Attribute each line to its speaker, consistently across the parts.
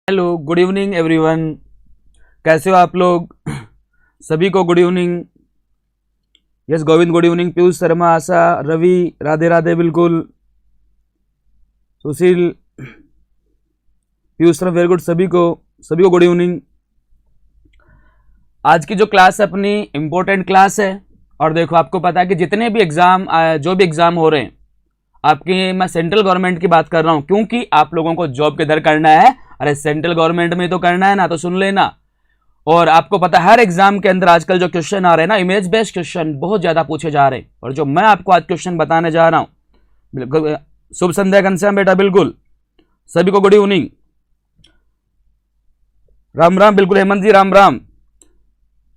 Speaker 1: Hello, good evening everyone. कैसे हो आप लोग? सभी को good evening. Yes Govind, good evening. Piyush Sharma, Asha, Ravi, Radhe Radhe. बिल्कुल सुशील, पीयूष शर्मा, वेरी गुड। सभी को गुड इवनिंग। आज की जो क्लास है अपनी इम्पोर्टेंट क्लास है। और देखो, आपको पता है कि जितने भी एग्जाम जो भी एग्जाम हो रहे हैं आपके, मैं सेंट्रल गवर्नमेंट की बात कर रहा हूं, क्योंकि आप लोगों को जॉब किधर करना है? अरे सेंट्रल गवर्नमेंट में तो करना है ना, तो सुन लेना। और आपको पता है हर एग्जाम के अंदर आजकल जो क्वेश्चन आ रहे हैं ना, इमेज बेस्ड क्वेश्चन बहुत ज्यादा पूछे जा रहे हैं। और जो मैं आपको आज क्वेश्चन बताने जा रहा हूं, बिल्कुल शुभ संध्या घनश्याम बेटा। बिल्कुल सभी को गुड इवनिंग, राम राम। बिल्कुल हेमंत जी, राम राम।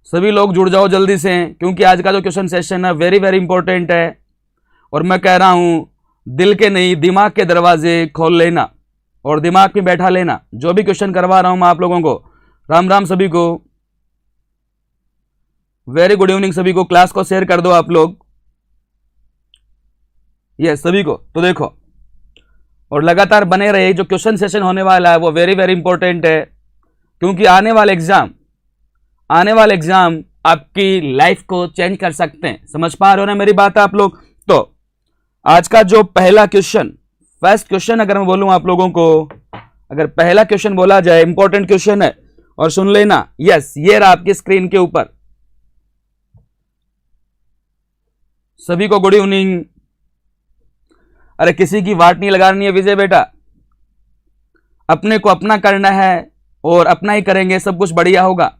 Speaker 1: सभी लोग जुड़ जाओ जल्दी से, क्योंकि आज का जो क्वेश्चन सेशन है वेरी वेरी इंपॉर्टेंट है। और मैं कह रहा हूं, दिल के नहीं दिमाग के दरवाजे खोल लेना और दिमाग में बैठा लेना। जो भी क्वेश्चन करवा रहा हूं मैं आप लोगों को, राम राम सभी को, वेरी गुड इवनिंग सभी को। क्लास को शेयर कर दो आप लोग, ये सभी को। तो देखो, और लगातार बने रहे। जो क्वेश्चन सेशन होने वाला है वो वेरी वेरी इंपॉर्टेंट है, क्योंकि आने वाले एग्जाम आपकी लाइफ को चेंज कर सकते हैं। समझ पा रहे हो ना मेरी बात आप लोग? तो आज का जो पहला क्वेश्चन, फर्स्ट क्वेश्चन अगर मैं बोलूं आप लोगों को, अगर पहला क्वेश्चन बोला जाए, इंपॉर्टेंट क्वेश्चन है और सुन लेना। यस, ये रहा आपकी स्क्रीन के ऊपर। सभी को गुड इवनिंग। अरे किसी की वाट नहीं लगानी है विजय बेटा, अपने को अपना करना है और अपना ही करेंगे, सब कुछ बढ़िया होगा।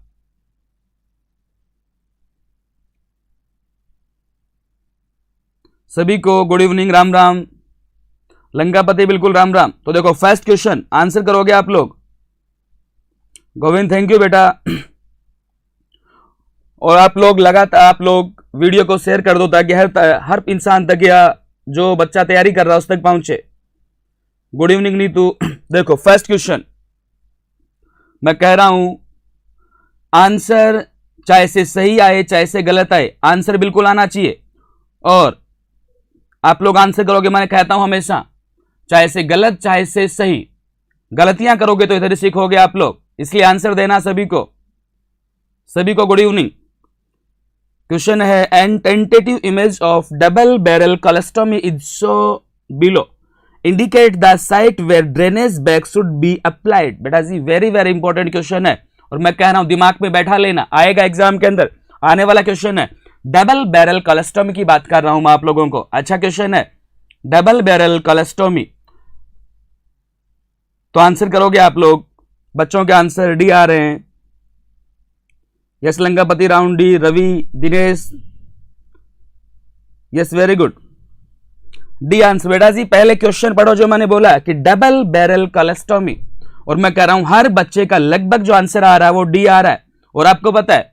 Speaker 1: सभी को गुड इवनिंग, राम राम। लंकापति बिल्कुल राम राम। तो देखो, फर्स्ट क्वेश्चन आंसर करोगे आप लोग? गोविंद थैंक यू बेटा। और आप लोग लगातार आप लोग वीडियो को शेयर कर दो, ताकि हर इंसान तक या जो बच्चा तैयारी कर रहा है उस तक पहुंचे। Good evening Neetu. देखो फर्स्ट क्वेश्चन मैं कह रहा हूं, आंसर चाहे से सही आए चाहे से गलत आए, आंसर बिल्कुल आना चाहिए। और आप लोग आंसर करोगे, मैं कहता हूं हमेशा, चाहे से गलत चाहे से सही। गलतियां करोगे तो इधर ही सीखोगे आप लोग, इसलिए आंसर देना सभी को। सभी को गुड इवनिंग। क्वेश्चन है, an tentative image of double barrel colostomy is show below, indicate the site where drainage bag should be applied. बेटा जी वेरी वेरी इंपॉर्टेंट क्वेश्चन है, और मैं कह रहा हूं दिमाग में बैठा लेना, आएगा एग्जाम के अंदर आने वाला क्वेश्चन है। डबल बैरल कोलोस्टोमी की बात कर रहा हूं मैं आप लोगों को। अच्छा क्वेश्चन है, डबल बैरल कोलोस्टोमी। तो आंसर करोगे आप लोग? बच्चों के आंसर डी आ रहे हैं। Yes Lankapati, round D. Ravi, Dinesh, yes very good, D answer. बेटा जी पहले क्वेश्चन पढ़ो जो मैंने बोला कि डबल बैरल कोलोस्टोमी, और मैं कह रहा हूं हर बच्चे का लगभग जो आंसर आ रहा है वो डी आ रहा है। और आपको पता है,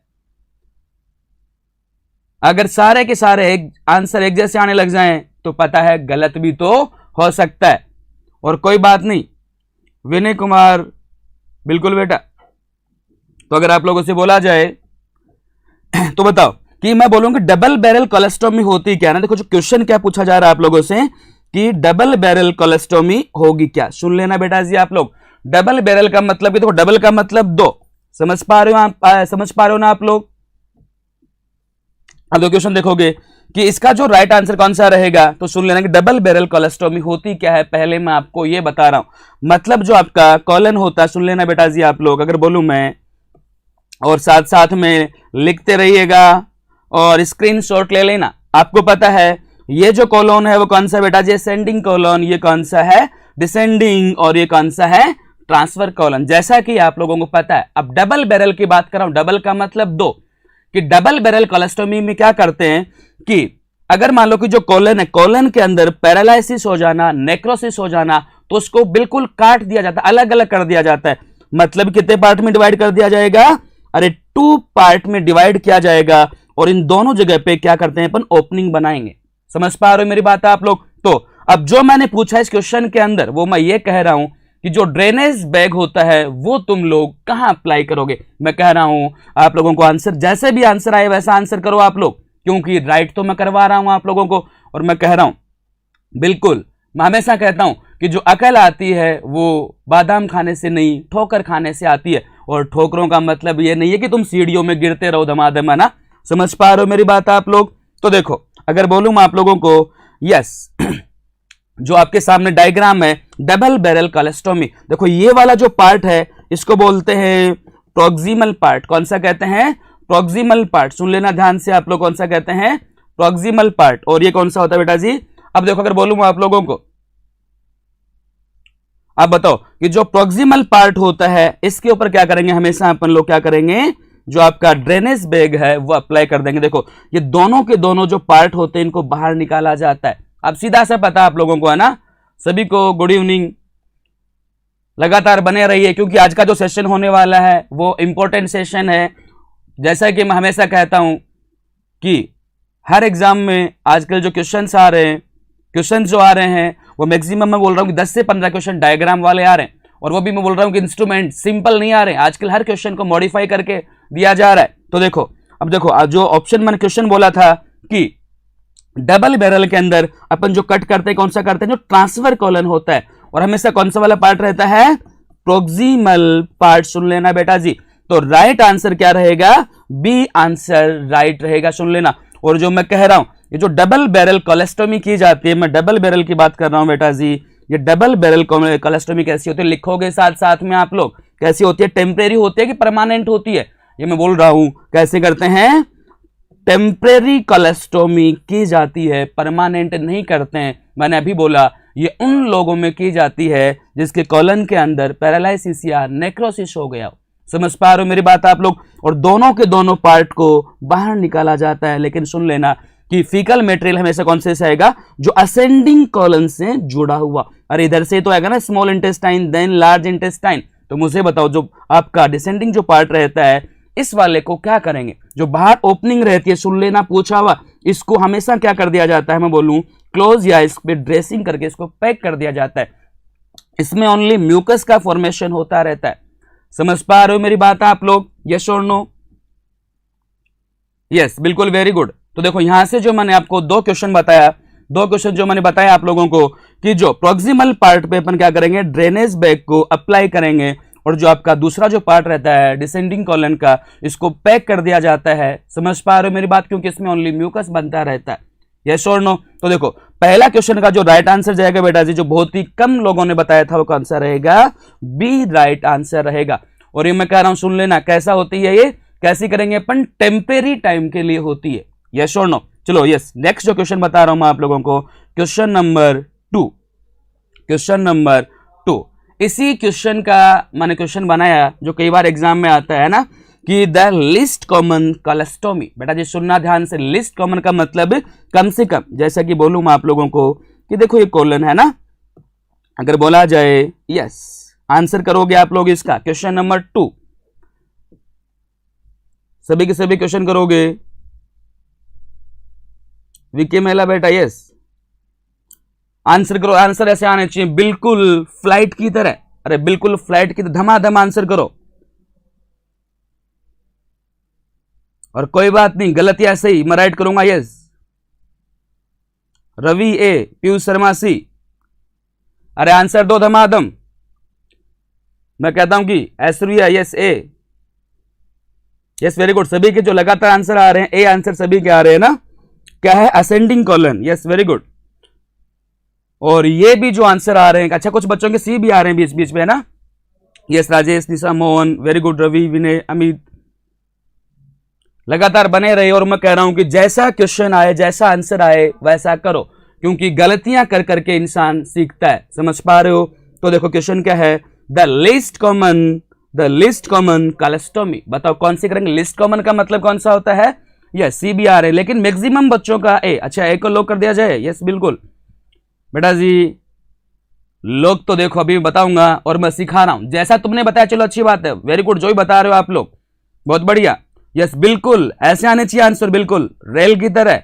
Speaker 1: अगर सारे के सारे आंसर एक जैसे आने लग जाएं तो पता है गलत भी तो हो सकता है, और कोई बात नहीं। विनय कुमार बिल्कुल बेटा। तो अगर आप लोगों से बोला जाए तो बताओ कि मैं बोलूंगा डबल बैरल कोलोस्टोमी होती क्या ना। देखो जो क्वेश्चन क्या पूछा जा रहा है आप लोगों से कि डबल बैरल कोलोस्टोमी होगी क्या, सुन लेना बेटा जी आप लोग। डबल बैरल का मतलब, देखो डबल का मतलब दो, समझ पा रहे हो आप? समझ पा रहे हो ना आप लोग? अब दो क्वेश्चन देखोगे कि इसका जो राइट आंसर कौन सा रहेगा, तो सुन लेना कि डबल बैरल कोलोस्टोमी होती क्या है। पहले मैं आपको ये बता रहा हूं, मतलब जो आपका कॉलन होता है, सुन लेना बेटा जी आप लोग, अगर बोलूं मैं, और साथ साथ में लिखते रहिएगा और स्क्रीनशॉट ले लेना। आपको पता है ये जो कॉलन है वो कौन सा बेटा जी? Ascending colon. ये कौन सा है? डिसेंडिंग। और ये कौन सा है? ट्रांसफर कॉलन, जैसा कि आप लोगों को पता है। अब डबल बैरल की बात कर रहा हूं, डबल का मतलब दो, कि डबल बैरल कोलोस्टोमी में क्या करते हैं कि अगर मान लो कि जो कॉलन है, कॉलन के अंदर पैरालिसिस हो जाना, नेक्रोसिस हो जाना, तो उसको बिल्कुल काट दिया जाता है, अलग अलग कर दिया जाता है। मतलब कितने पार्ट में डिवाइड कर दिया जाएगा? अरे 2 पार्ट में डिवाइड किया जाएगा, और इन दोनों जगह पे क्या करते हैं अपन? ओपनिंग बनाएंगे। समझ पा रहे हो मेरी बात आप लोग? तो अब जो मैंने पूछा इस क्वेश्चन के अंदर, वो मैं ये कह रहा हूं कि जो ड्रेनेज बैग होता है वो तुम लोग कहां अप्लाई करोगे। मैं कह रहा हूं आप लोगों को आंसर जैसे भी आंसर आए वैसा आंसर करो आप लोग, क्योंकि राइट तो मैं करवा रहा हूं आप लोगों को। और मैं कह रहा हूं बिल्कुल मैं हमेशा कहता हूं कि जो अकल आती है वो बादाम खाने से नहीं, ठोकर खाने से आती है। और ठोकरों का मतलब ये नहीं है कि तुम सीढ़ियों में गिरते रहो धमाधम, है ना। समझ पा रहे हो मेरी बात आप लोग? तो देखो, अगर बोलूं मैं आप लोगों को, यस जो आपके सामने डायग्राम है डबल बैरल कोलेस्टोमी, देखो ये वाला जो पार्ट है इसको बोलते हैं प्रोक्सिमल पार्ट। कौन सा कहते हैं? Proximal part. सुन लेना ध्यान से आप लोग, कौन सा कहते हैं? Proximal part. और ये कौन सा होता है बेटा जी? अब देखो, अगर बोलूं मैं आप लोगों को, आप बताओ कि जो प्रोक्सिमल पार्ट होता है इसके ऊपर क्या करेंगे? हमेशा अपन लोग क्या करेंगे? जो आपका ड्रेनेज बैग है वो अप्लाई कर देंगे। देखो ये दोनों के दोनों जो पार्ट होते हैं इनको बाहर निकाला जाता है। अब सीधा सा पता आप लोगों को, है ना। सभी को गुड इवनिंग, लगातार बने रहिए क्योंकि आज का जो सेशन होने वाला है वो इंपॉर्टेंट सेशन है। जैसा कि मैं हमेशा कहता हूं कि हर एग्जाम में आजकल जो क्वेश्चंस आ रहे हैं, क्वेश्चन जो आ रहे हैं वो मैक्सिमम मैं बोल रहा हूं कि 10 से 15 क्वेश्चन डायग्राम वाले आ रहे हैं। और वो भी मैं बोल रहा हूं कि इंस्ट्रूमेंट सिंपल नहीं आ रहे हैं, आजकल हर क्वेश्चन को मॉडिफाई करके दिया जा रहा है। तो देखो, अब देखो जो ऑप्शन मैंने क्वेश्चन बोला था कि डबल बैरल के अंदर अपन जो कट करते हैं कौन सा करते हैं? जो ट्रांसफर कॉलन होता है। और हमेशा कौन सा वाला पार्ट रहता है? Proximal part. सुन लेना बेटा जी। तो राइट आंसर क्या रहेगा? बी आंसर राइट रहेगा, सुन लेना। और जो मैं कह रहा हूं, ये जो डबल बैरल कोलेस्टोमी की जाती है, मैं डबल बैरल की बात कर रहा हूं बेटा जी। ये डबल बैरल कोलेस्टोमी कैसी होती है? लिखोगे साथ साथ में आप लोग। कैसी होती है? टेम्परेरी होती है कि परमानेंट होती है? ये मैं बोल रहा हूं। कैसे करते हैं? टेम्परेरी कोलेस्टोमी की जाती है, परमानेंट नहीं करते हैं। मैंने अभी बोला ये उन लोगों में की जाती है जिसके कॉलन के अंदर पैरालिसिस या नेक्रोसिस हो गया। समझ पा रहे हो मेरी बात आप लोग? और दोनों के दोनों पार्ट को बाहर निकाला जाता है। लेकिन सुन लेना कि फीकल मटेरियल हमेशा कौन से आएगा? जो असेंडिंग कॉलन से जुड़ा हुआ। अरे इधर से तो आएगा ना small intestine then large intestine. तो मुझे बताओ जो आपका डिसेंडिंग जो पार्ट रहता है इस वाले को क्या करेंगे? जो बाहर ओपनिंग रहती है, सुन लेना पूछा हुआ, इसको हमेशा क्या कर दिया जाता है? मैं बोलूं क्लोज या इस पे ड्रेसिंग करके इसको पैक कर दिया जाता है। इसमें ओनली म्यूकस का फॉर्मेशन होता रहता है। समझ पा रहे हो मेरी बात आप लोग? यस और नो? यस, बिल्कुल, वेरी गुड। तो देखो यहां से जो मैंने आपको दो क्वेश्चन बताया, दो क्वेश्चन जो मैंने बताया आप लोगों को कि जो प्रोक्सिमल पार्ट पे अपन क्या करेंगे? ड्रेनेज बैग को अप्लाई करेंगे। और जो आपका दूसरा जो पार्ट रहता है डिसेंडिंग कॉलन का, इसको पैक कर दिया जाता है। समझ पा रहे हो मेरी बात? क्योंकि इसमें ओनली म्यूकस बनता रहता है। यस और नो? तो देखो पहला क्वेश्चन का जो राइट आंसर जाएगा बेटा जी, जो बहुत ही कम लोगों ने बताया था, वो कौन सा रहेगा? बी राइट आंसर रहेगा। और ये मैं कह रहा हूं, सुन लेना कैसा होती है ये, कैसी करेंगे अपन? टेम्परेरी टाइम के लिए होती है। यस और नो? चलो यस, नेक्स्ट जो क्वेश्चन बता रहा हूं मैं आप लोगों को, क्वेश्चन नंबर 2। क्वेश्चन नंबर 2, इसी क्वेश्चन का मैंने क्वेश्चन बनाया जो कई बार एग्जाम में आता है ना, कि द लिस्ट कॉमन कोलेस्टोमी। बेटा जी सुनना ध्यान से, लिस्ट कॉमन का मतलब कम से कम। जैसा कि बोलूं मैं आप लोगों को कि देखो ये कोलन है ना, अगर बोला जाए, यस आंसर करोगे आप लोग इसका। क्वेश्चन नंबर 2 सभी के सभी क्वेश्चन करोगे। विकी मेला बेटा, यस आंसर करो। आंसर ऐसे आने चाहिए बिल्कुल फ्लाइट की तरह। अरे बिल्कुल फ्लाइट की तरह धमाधम आंसर करो। और कोई बात नहीं, गलत या सही मैं राइट करूंगा। यस, रवि ए, पीयूष शर्मा सी। अरे आंसर दो धमाधम। मैं कहता हूं कि ऐश्वर्या, यस ए, यस वेरी गुड। सभी के जो लगातार आंसर आ रहे हैं, ए आंसर सभी के आ रहे हैं ना। क्या है? Ascending colon. Yes very good. और ये भी जो आंसर आ रहे हैं, अच्छा कुछ बच्चों के सी भी आ रहे हैं बीच बीच में, है ना। यस राजेश, निशा, मोहन, वेरी गुड। रवि, विनय, अमित, लगातार बने रहे। और मैं कह रहा हूं कि जैसा क्वेश्चन आए, जैसा आंसर आए वैसा करो, क्योंकि गलतियां कर करके इंसान सीखता है। समझ पा रहे हो? तो देखो क्वेश्चन क्या है? The list common कोलेस्टोमी। बताओ कौन सी करेंगे? लिस्ट कॉमन का मतलब कौन सा होता है? यस सी भी आ रहे, लेकिन मैक्सिमम बच्चों का ए। अच्छा ए को लॉक कर दिया जाए? यस बिल्कुल बेटा जी, लोग तो देखो अभी बताऊंगा और मैं सिखा रहा हूं जैसा तुमने बताया। चलो अच्छी बात है, वेरी गुड। जो ही बता रहे हो आप लोग बहुत बढ़िया। यस बिल्कुल ऐसे आने चाहिए आंसर, बिल्कुल रेल की तरह।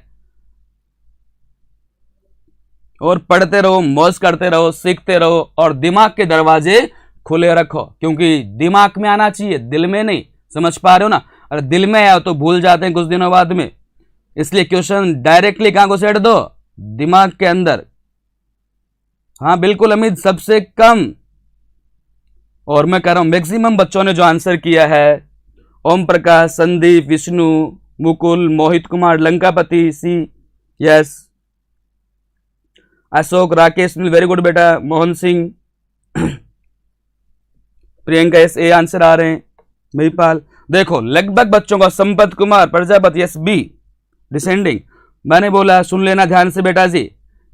Speaker 1: और पढ़ते रहो, मौज करते रहो, सीखते रहो और दिमाग के दरवाजे खुले रखो, क्योंकि दिमाग में आना चाहिए, दिल में नहीं। समझ पा रहे हो ना? अरे दिल में आया तो भूल जाते हैं कुछ दिनों बाद में। इसलिए क्वेश्चन डायरेक्टली कहां को सेट दो? दिमाग के अंदर। हाँ बिल्कुल अमित, सबसे कम। और मैं कह रहा हूं मैक्सिमम बच्चों ने जो आंसर किया है, Om Prakash, Sandeep, Vishnu, Mukul, Mohit Kumar, Lankapati, C, yes, Ashok, Rakesh, very good बेटा, Mohan Singh, Priyanka, S, A answer आ रहे हैं, महिपाल। देखो लगभग बच्चों का, Sampat Kumar, Prajapati, S, B, descending. मैंने बोला सुन लेना ध्यान से बेटा जी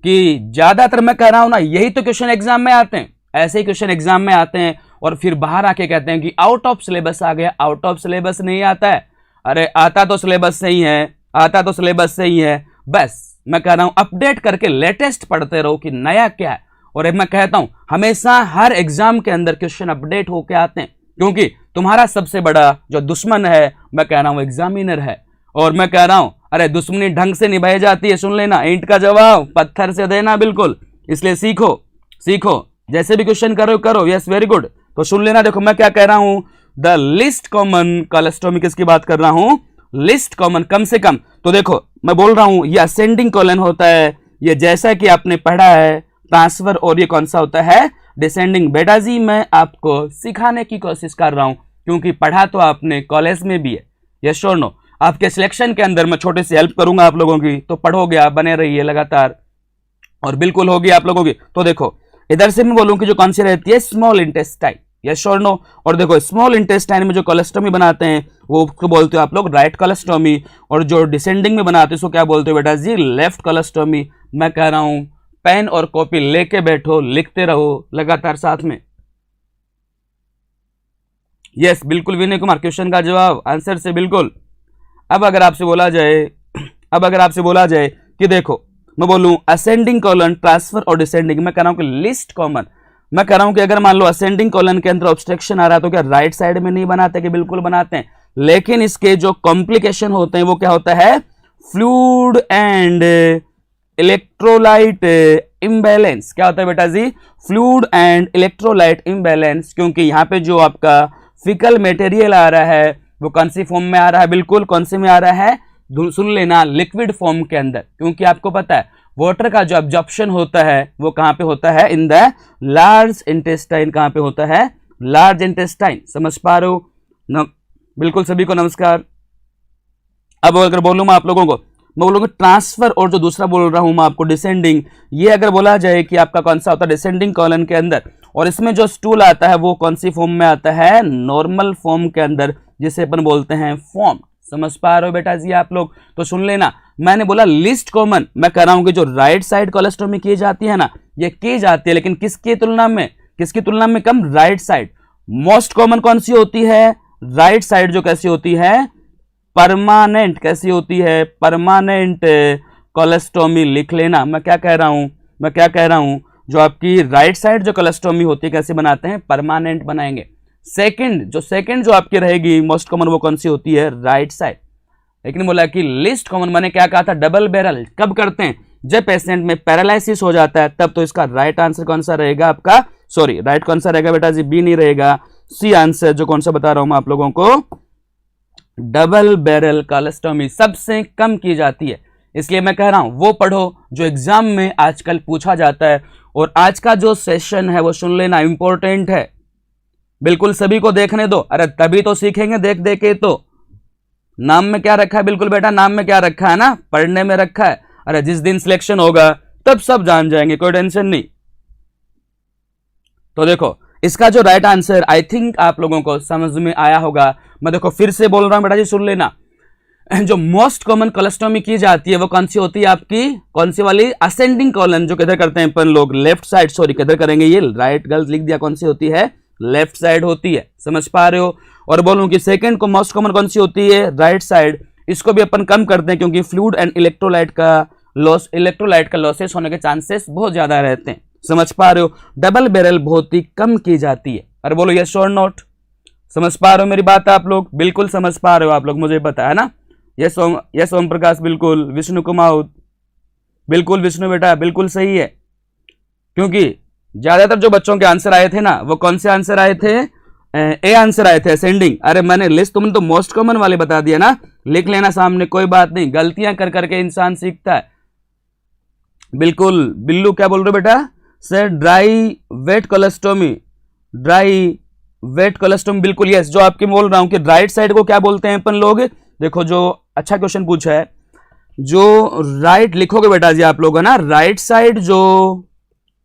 Speaker 1: कि ज्यादातर मैं कह रहा हूं ना, यही तो क्वेश्चन एग्जाम में आते हैं, ऐसे ही क्वेश्चन एग्जाम में आते हैं और फिर बाहर आके कहते हैं कि आउट ऑफ सिलेबस आ गया। आउट ऑफ सिलेबस नहीं आता है, अरे आता तो सिलेबस से ही है, आता तो सिलेबस से ही है। बस मैं कह रहा हूं अपडेट करके लेटेस्ट पढ़ते रहो कि नया क्या है। और मैं कहता हूं हमेशा हर एग्जाम के अंदर क्वेश्चन अपडेट होके आते हैं, क्योंकि तुम्हारा सबसे बड़ा जो दुश्मन है मैं कह रहा हूं एग्जामिनर है। और मैं कह रहा हूं अरे दुश्मनी ढंग से निभाई जाती है, सुन लेना, ईंट का जवाब पत्थर से देना, बिल्कुल। इसलिए सीखो सीखो, जैसे भी क्वेश्चन करो करो, यस वेरी गुड। तो सुन लेना, देखो मैं क्या कह रहा हूं, द लिस्ट कॉमन कोलेस्टोमी, किसकी बात कर रहा हूं, लिस्ट कॉमन, कम से कम। तो देखो मैं बोल रहा हूं ये असेंडिंग कॉलन होता है, ये जैसा कि आपने पढ़ा है ट्रांसफर, और ये कौन सा होता है, डिसेंडिंग। बेटा जी मैं आपको सिखाने की कोशिश कर रहा हूं, क्योंकि पढ़ा तो आपने कॉलेज में भी है, यस और नो। आपके सिलेक्शन के अंदर मैं छोटे से हेल्प करूंगा आप लोगों की, तो पढ़ोगे आप, बने रहिए लगातार, और बिल्कुल होगी आप लोगों की। तो देखो इधर से मैं बोलूं कि जो कौन सी रहती है, स्मॉल इंटेस्टाइन, यस और नो। और देखो स्मॉल इंटेस्टाइन में जो कोलेस्टोमी बनाते हैं वो उसको बोलते हो आप लोग राइट कोलेस्टोमी, और जो डिसेंडिंग में बनाते हैं उसको क्या बोलते हो बेटा जी, लेफ्ट कोलेस्टोमी। मैं कह रहा हूं पेन और कॉपी लेके बैठो, लिखते रहो लगातार साथ में। यस बिल्कुल विनय कुमार, क्वेश्चन का जवाब आंसर से बिल्कुल। अब अगर आपसे बोला जाए कि देखो मैं बोलूं असेंडिंग कॉलन, ट्रांसफर और डिसेंडिंग, मैं कह रहा हूं कि लिस्ट कॉमन। मैं कह रहा हूं कि अगर मान लो असेंडिंग कॉलन के अंदर ऑब्स्ट्रक्शन आ रहा है तो क्या राइट साइड में नहीं बनाते, कि बिल्कुल बनाते हैं, लेकिन इसके जो कॉम्प्लिकेशन होते हैं वो क्या होता है, फ्लूइड एंड इलेक्ट्रोलाइट इम्बैलेंस। क्या होता है बेटा जी, फ्लूइड एंड इलेक्ट्रोलाइट इम्बैलेंस, क्योंकि यहां पे जो आपका फिकल मटेरियल आ रहा है वो कौन सी फॉर्म में आ रहा है, बिल्कुल कौन से में आ रहा है, सुन लेना, लिक्विड फॉर्म के अंदर। क्योंकि आपको पता है वाटर का जो एब्जॉर्प्शन होता है वो कहां पे होता है, इन द लार्ज इंटेस्टाइन। कहां पे होता है, लार्ज इंटेस्टाइन, समझ पा रहे हो न? बिल्कुल सभी को नमस्कार। अब अगर बोलूं मैं आप लोगों को, मैं बोलूंगा ट्रांसफर, और जो दूसरा बोल रहा हूं मैं आपको डिसेंडिंग, ये अगर बोला जाए कि आपका कौन सा होता है डिसेंडिंग कॉलन के अंदर, और इसमें जो स्टूल आता है वो कौन सी फॉर्म में आता है, नॉर्मल फॉर्म के अंदर, जिसे अपन बोलते हैं फॉर्म। समझ पा रहे हो बेटा जी आप लोग? तो सुन लेना, मैंने बोला लिस्ट कॉमन, मैं कह रहा हूं कि जो राइट साइड कोलेस्टोमी की जाती है ना, ये की जाती है, लेकिन किसकी तुलना में, किसकी तुलना में कम, राइट साइड। मोस्ट कॉमन कौन सी होती है, राइट साइड, जो कैसी होती है, परमानेंट। कैसी होती है, परमानेंट कोलेस्टोमी। लिख लेना मैं क्या कह रहा हूं, जो आपकी राइट साइड जो कोलेस्टोमी होती है कैसे बनाते हैं, परमानेंट बनाएंगे। सेकंड जो आपकी रहेगी मोस्ट कॉमन, वो कौन सी होती है, राइट साइड। लेकिन बोला कि लिस्ट कॉमन, मैंने क्या कहा था, डबल बैरल कब करते हैं, जब पेशेंट में पैरालिसिस हो जाता है तब। तो इसका राइट आंसर कौन सा रहेगा आपका, सॉरी राइट कौन सा रहेगा बेटा जी, बी नहीं रहेगा, सी आंसर, जो कौन सा बता रहा हूं मैं आप लोगों को, डबल बैरल कोलेस्टोमी सबसे कम की जाती है। इसलिए मैं कह रहा हूं वो पढ़ो जो एग्जाम में आजकल पूछा जाता है। और आज का जो सेशन है वो सुन लेना, इंपॉर्टेंट है, बिल्कुल सभी को देखने दो, अरे तभी तो सीखेंगे देख देख के। तो नाम में क्या रखा है, बिल्कुल बेटा नाम में क्या रखा है ना, पढ़ने में रखा है। अरे जिस दिन सिलेक्शन होगा तब सब जान जाएंगे, कोई टेंशन नहीं। तो देखो इसका जो राइट आंसर, आई थिंक आप लोगों को समझ में आया होगा। मैं देखो फिर से बोल रहा हूं बेटा जी, सुन लेना, जो मोस्ट कॉमन कोलेस्टोमी की जाती है वो कौन सी होती है आपकी, कौन सी वाली, असेंडिंग कॉलन, जो किधर करते हैं अपन लोग, लेफ्ट साइड, सॉरी किधर करेंगे, ये राइट गर्ल्स लिख दिया, कौन सी होती है, लेफ्ट साइड होती है। समझ पा रहे हो? और बोलूं कि सेकंड को मोस्ट कॉमन कौन सी होती है, राइट साइड। इसको भी अपन कम करते हैं क्योंकि फ्लूइड एंड इलेक्ट्रोलाइट का लॉसेस होने के चांसेस बहुत ज्यादा रहते हैं। समझ पा रहे हो? डबल बैरल बहुत ही कम की जाती है। अरे बोलो यस और नॉट, समझ पा रहे हो मेरी बात आप लोग, बिल्कुल समझ पा रहे हो आप लोग, मुझे पता है ना। यस ओम प्रकाश, बिल्कुल। विष्णु कुमार, बिल्कुल विष्णु बेटा बिल्कुल सही है, क्योंकि ज्यादातर जो बच्चों के आंसर आए थे ना वो कौन से आंसर आए थे, ए आंसर आए थे, असेंडिंग। अरे मैंने लिस्ट तुमने तो मोस्ट कॉमन वाले बता दिया ना, लिख लेना सामने, कोई बात नहीं, गलतियां कर करके इंसान सीखता है। बिल्कुल बिल्लू क्या बोल रहे हो बेटा, sir dry wet colostomy, dry wet colostomy, बिल्कुल यस। जो आपके बोल रहा हूं कि राइट साइड को क्या बोलते हैं अपन लोग, देखो जो अच्छा क्वेश्चन पूछा है, जो राइट लिखोगे बेटा जी आप लोग है ना, राइट साइड जो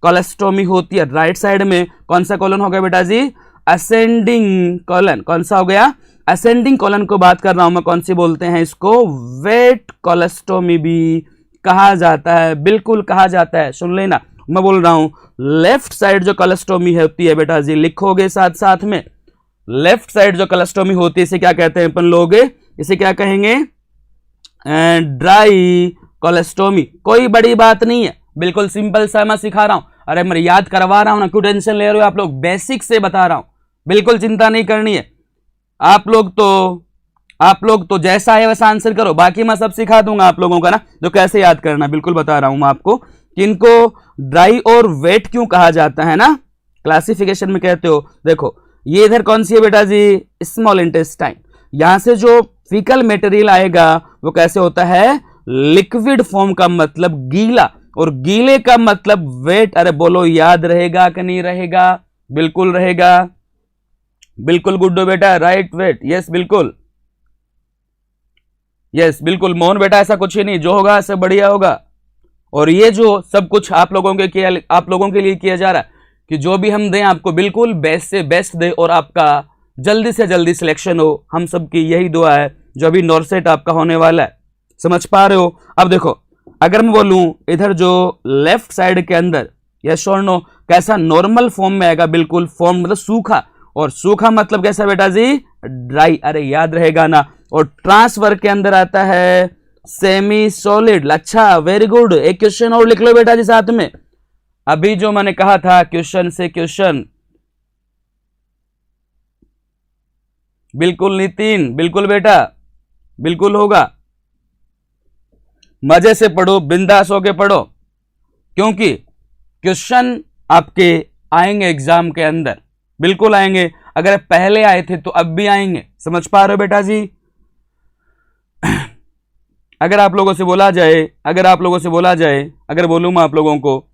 Speaker 1: कोलेस्टोमी होती है, राइट साइड में कौन सा कॉलन हो गया बेटा जी, असेंडिंग कॉलन। कौन सा हो गया, असेंडिंग कॉलन को बात कर रहा हूं मैं, कौन सी बोलते हैं इसको, वेट कोलेस्टोमी भी कहा जाता है, बिल्कुल कहा जाता है। सुन लेना, मैं बोल रहा हूं लेफ्ट साइड जो कोलेस्टोमी होती है बेटा जी, लिखोगे साथ साथ में, लेफ्ट साइड जो कोलेस्टोमी होती है इसे क्या कहते हैं अपन लोग, इसे क्या कहेंगे, ड्राई कोलेस्टोमी। कोई बड़ी बात नहीं है, बिल्कुल सिंपल सा मैं सिखा रहा हूं, अरे मैं याद करवा रहा हूं ना, क्यों टेंशन ले रहे हो आप लोग, बेसिक से बता रहा हूं, बिल्कुल चिंता नहीं करनी है। आप लोग तो जैसा है वैसा आंसर करो, बाकी मैं सब सिखा दूंगा आप लोगों का ना, जो कैसे याद करना, बिल्कुल बता रहा हूं मैं आपको कि इनको ड्राई और वेट क्यों कहा जाता है ना, क्लासिफिकेशन में कहते हो। देखो ये इधर कौन सी है बेटा जी, स्मॉल इंटेस्टाइन, यहां से जो फीकल मटेरियल आएगा वो कैसे होता है, लिक्विड फॉर्म का मतलब गीला, और गीले का मतलब वेट। अरे बोलो याद रहेगा कि नहीं रहेगा, बिल्कुल रहेगा, बिल्कुल गुड्डो बेटा, राइट वेट, यस बिल्कुल, यस बिल्कुल मोहन बेटा, ऐसा कुछ ही नहीं, जो होगा सब बढ़िया होगा। और ये जो सब कुछ आप लोगों के लिए किया जा रहा है कि जो भी हम दें आपको बिल्कुल बेस्ट से बेस्ट दे और आपका जल्दी से जल्दी सिलेक्शन हो, हम सबकी यही दुआ है। जो अभी नॉर्सेट आपका होने वाला है, समझ पा रहे हो। अब देखो अगर मैं बोलूं इधर जो लेफ्ट साइड के अंदर, यस और नो, कैसा नॉर्मल फॉर्म में आएगा, बिल्कुल फॉर्म मतलब सूखा, और सूखा मतलब कैसा बेटा जी, ड्राई, अरे याद रहेगा ना। और ट्रांसफर के अंदर आता है सेमी सॉलिड। अच्छा वेरी गुड, एक क्वेश्चन और लिख लो बेटा जी साथ में, अभी जो मैंने कहा था क्वेश्चन से क्वेश्चन, बिल्कुल नितिन, बिल्कुल बेटा, बिल्कुल होगा, मजे से पढ़ो, बिंदास होके पढ़ो, क्योंकि क्वेश्चन आपके आएंगे एग्जाम के अंदर, बिल्कुल आएंगे, अगर पहले आए थे तो अब भी आएंगे, समझ पा रहे हो बेटा जी। अगर आप लोगों से बोला जाए, अगर बोलूं मैं आप लोगों को,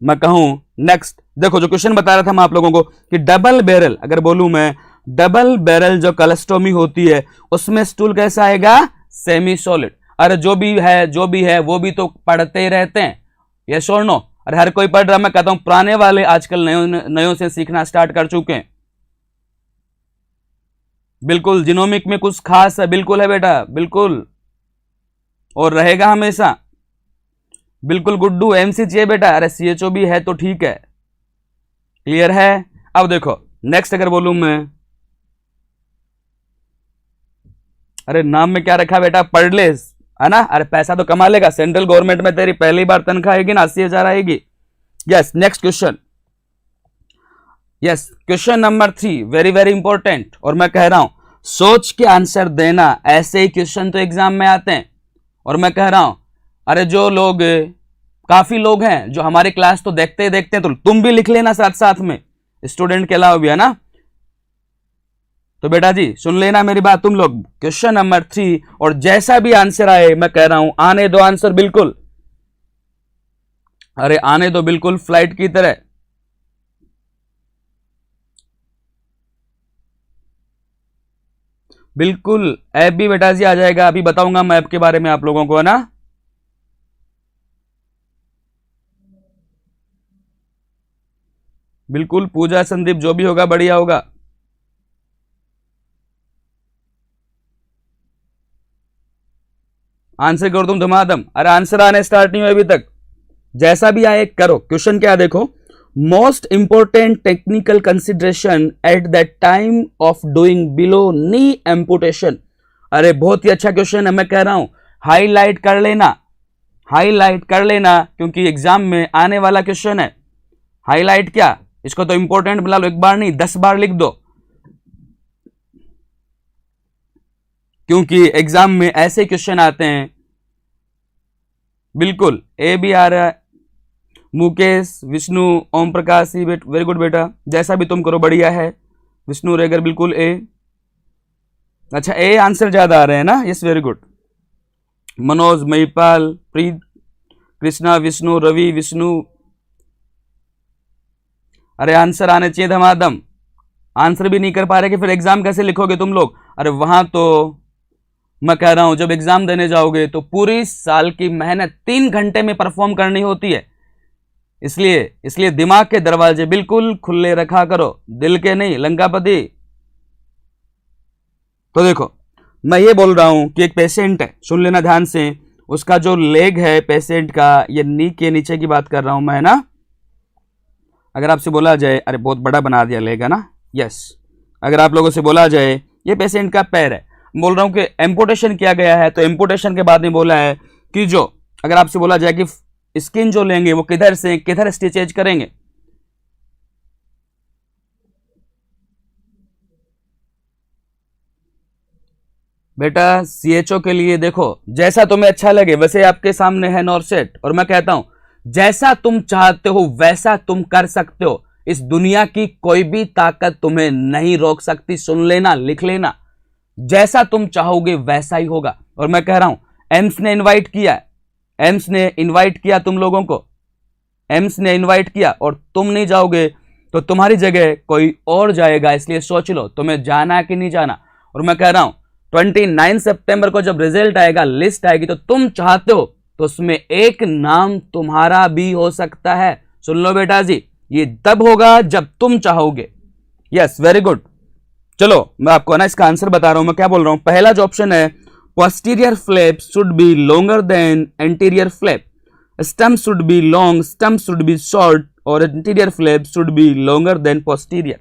Speaker 1: मैं कहूं नेक्स्ट, देखो जो क्वेश्चन बता रहा था मैं आप लोगों को कि डबल बैरल, अगर बोलूं मैं डबल बैरल जो कोलेस्टोमी होती है उसमें स्टूल कैसा आएगा, सेमी सॉलिड। अरे जो भी है वो भी तो पढ़ते ही रहते हैं, यस और नो। अरे हर कोई पढ़ रहा, मैं कहता हूं पुराने वाले आजकल नयों से सीखना स्टार्ट कर चुके हैं, बिल्कुल जिनोमिक में कुछ खास है, बिल्कुल है बेटा, बिल्कुल, और रहेगा हमेशा, बिल्कुल गुड्डू, एमसी चाहिए बेटा, अरे सीएचओ भी है तो ठीक है, क्लियर है। अब देखो नेक्स्ट अगर बोलूं मैं, अरे नाम में क्या रखा बेटा, पढ़ ले, है ना, अरे पैसा तो कमा लेगा, सेंट्रल गवर्नमेंट में तेरी पहली बार तनख्वाह आएगी ना, 80,000 आएगी। Yes next question, yes question number 3 very very important, और मैं कह रहा हूं सोच के आंसर देना, ऐसे ही क्वेश्चन तो एग्जाम में आते हैं। और मैं कह रहा हूं अरे जो लोग, काफी लोग हैं जो हमारी क्लास तो देखते हैं, तो तुम भी लिख लेना साथ साथ में, स्टूडेंट के अलावा भी, है ना। तो बेटा जी सुन लेना मेरी बात तुम लोग, क्वेश्चन नंबर 3, और जैसा भी आंसर आए मैं कह रहा हूं आने दो आंसर, बिल्कुल, अरे आने दो, बिल्कुल फ्लाइट की तरह। बिल्कुल ऐप भी बेटा जी आ जाएगा, अभी बताऊंगा मैं ऐप के बारे में आप लोगों को, है ना। बिल्कुल पूजा, संदीप, जो भी होगा बढ़िया होगा। आंसर कर दूं धमाधम, अरे आंसर आने स्टार्ट नहीं हुए अभी तक, जैसा भी आए करो। क्वेश्चन क्या देखो, most important technical consideration at the time of doing below knee amputation. अरे बहुत ही अच्छा क्वेश्चन है, मैं कह रहा हूं हाईलाइट कर लेना, हाईलाइट कर लेना, क्योंकि एग्जाम में आने वाला क्वेश्चन है। हाईलाइट क्या, इसको तो इंपॉर्टेंट बुला लो, एक बार नहीं 10 बार लिख दो, क्योंकि एग्जाम में ऐसे क्वेश्चन आते हैं। बिल्कुल ए भी आ रहा है, मुकेश, विष्णु, ओम प्रकाश, वेरी गुड बेटा, जैसा भी तुम करो बढ़िया है। विष्णु रेगर बिल्कुल ए, अच्छा ए आंसर ज्यादा आ रहे हैं ना, yes very good. Manoj, Mahipal, Preet, Krishna, Vishnu, Ravi, Vishnu, अरे आंसर आने चाहिए धमाधम, आंसर भी नहीं कर पा रहे कि फिर एग्जाम कैसे लिखोगे तुम लोग। अरे वहां तो मैं कह रहा हूं जब एग्जाम देने जाओगे तो पूरी साल की मेहनत 3 घंटे में परफॉर्म करनी होती है। इसलिए इसलिए दिमाग के दरवाजे बिल्कुल खुले रखा करो, दिल के नहीं लंकापति। तो देखो मैं ये बोल रहा हूं कि एक पेशेंट है, सुन लेना ध्यान से, उसका जो लेग है पेशेंट का, ये नी के नीचे की बात कर रहा हूं मैं ना। अगर आपसे बोला जाए, अरे बहुत बड़ा बना दिया लेग है ना, यस, अगर आप लोगों से बोला जाए ये पेशेंट का पैर है, बोल रहा हूं कि एम्पुटेशन किया गया है, तो एम्पुटेशन के बाद में बोला है कि जो अगर आपसे बोला जाए कि स्किन जो लेंगे वो किधर से किधर स्टिचेज करेंगे, बेटा सीएचओ के लिए देखो जैसा तुम्हें अच्छा लगे वैसे आपके सामने है नॉरसेट, और मैं कहता हूं जैसा तुम चाहते हो वैसा तुम कर सकते हो। इस दुनिया की कोई भी ताकत तुम्हें नहीं रोक सकती। सुन लेना, लिख लेना, जैसा तुम चाहोगे वैसा ही होगा। और मैं कह रहा हूं एम्स ने इनवाइट किया, एम्स ने इनवाइट किया तुम लोगों को, एम्स ने इनवाइट किया और तुम नहीं जाओगे तो तुम्हारी जगह कोई और जाएगा। इसलिए सोच लो तुम्हें जाना है कि नहीं जाना। और मैं कह रहा हूं 29 सितंबर को जब रिजल्ट आएगा, लिस्ट आएगी, तो तुम चाहते हो तो उसमें एक नाम तुम्हारा भी हो सकता है। सुन लो बेटा जी, ये तब होगा जब तुम चाहोगे। Yes, very good. चलो मैं आपको ना इसका आंसर बता रहा हूं। मैं क्या बोल रहा हूं, पहला जो ऑप्शन है posterior flap should be longer than anterior flap, stump should be long, stump should be short और anterior flap should be longer than posterior।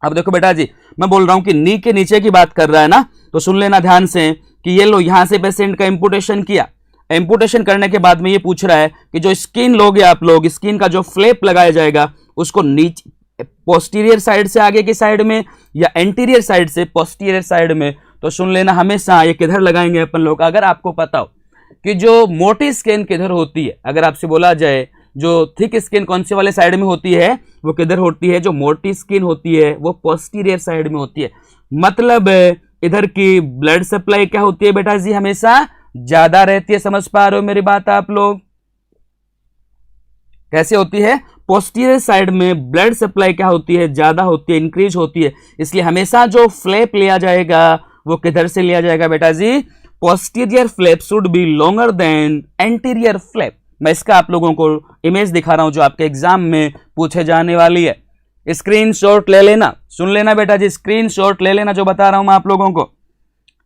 Speaker 1: अब देखो बेटा जी, मैं बोल रहा हूं कि नी के नीचे की बात कर रहा है ना, तो सुन लेना ध्यान से कि ये लो यहां से पेशेंट का इम्पुटेशन किया, इम्पुटेशन करने के बाद में ये पूछ रहा है कि जो स्किन लोगे आप लोग, स्किन का जो फ्लैप लगाया जाएगा उसको नीचे पोस्टीरियर साइड से आगे की साइड में या एंटीरियर साइड से पोस्टीरियर साइड में। तो सुन लेना हमेशा ये किधर लगाएंगे अपन लोग, अगर आपको पता हो कि जो मोटी स्किन किधर होती है, अगर आपसे बोला जाए जो थिक स्किन कौन से वाले साइड में होती है वो किधर होती है, जो मोटी स्किन होती है वो पोस्टीरियर साइड में होती है। मतलब इधर की ब्लड सप्लाई क्या होती है बेटा जी, हमेशा ज्यादा रहती है। समझ पा रहे हो मेरी बात आप लोग, कैसे होती है, पोस्टीरियर साइड में ब्लड सप्लाई क्या होती है, ज्यादा होती है, इंक्रीज होती है। इसलिए हमेशा जो फ्लैप लिया जाएगा वो किधर से लिया जाएगा बेटा जी, posterior flap should be longer than anterior flap. मैं इसका आप लोगों को इमेज दिखा रहा हूं जो आपके एग्जाम में पूछे जाने वाली है। स्क्रीनशॉट ले लेना, सुन लेना बेटा जी, स्क्रीनशॉट ले लेना जो बता रहा हूं मैं आप लोगों को।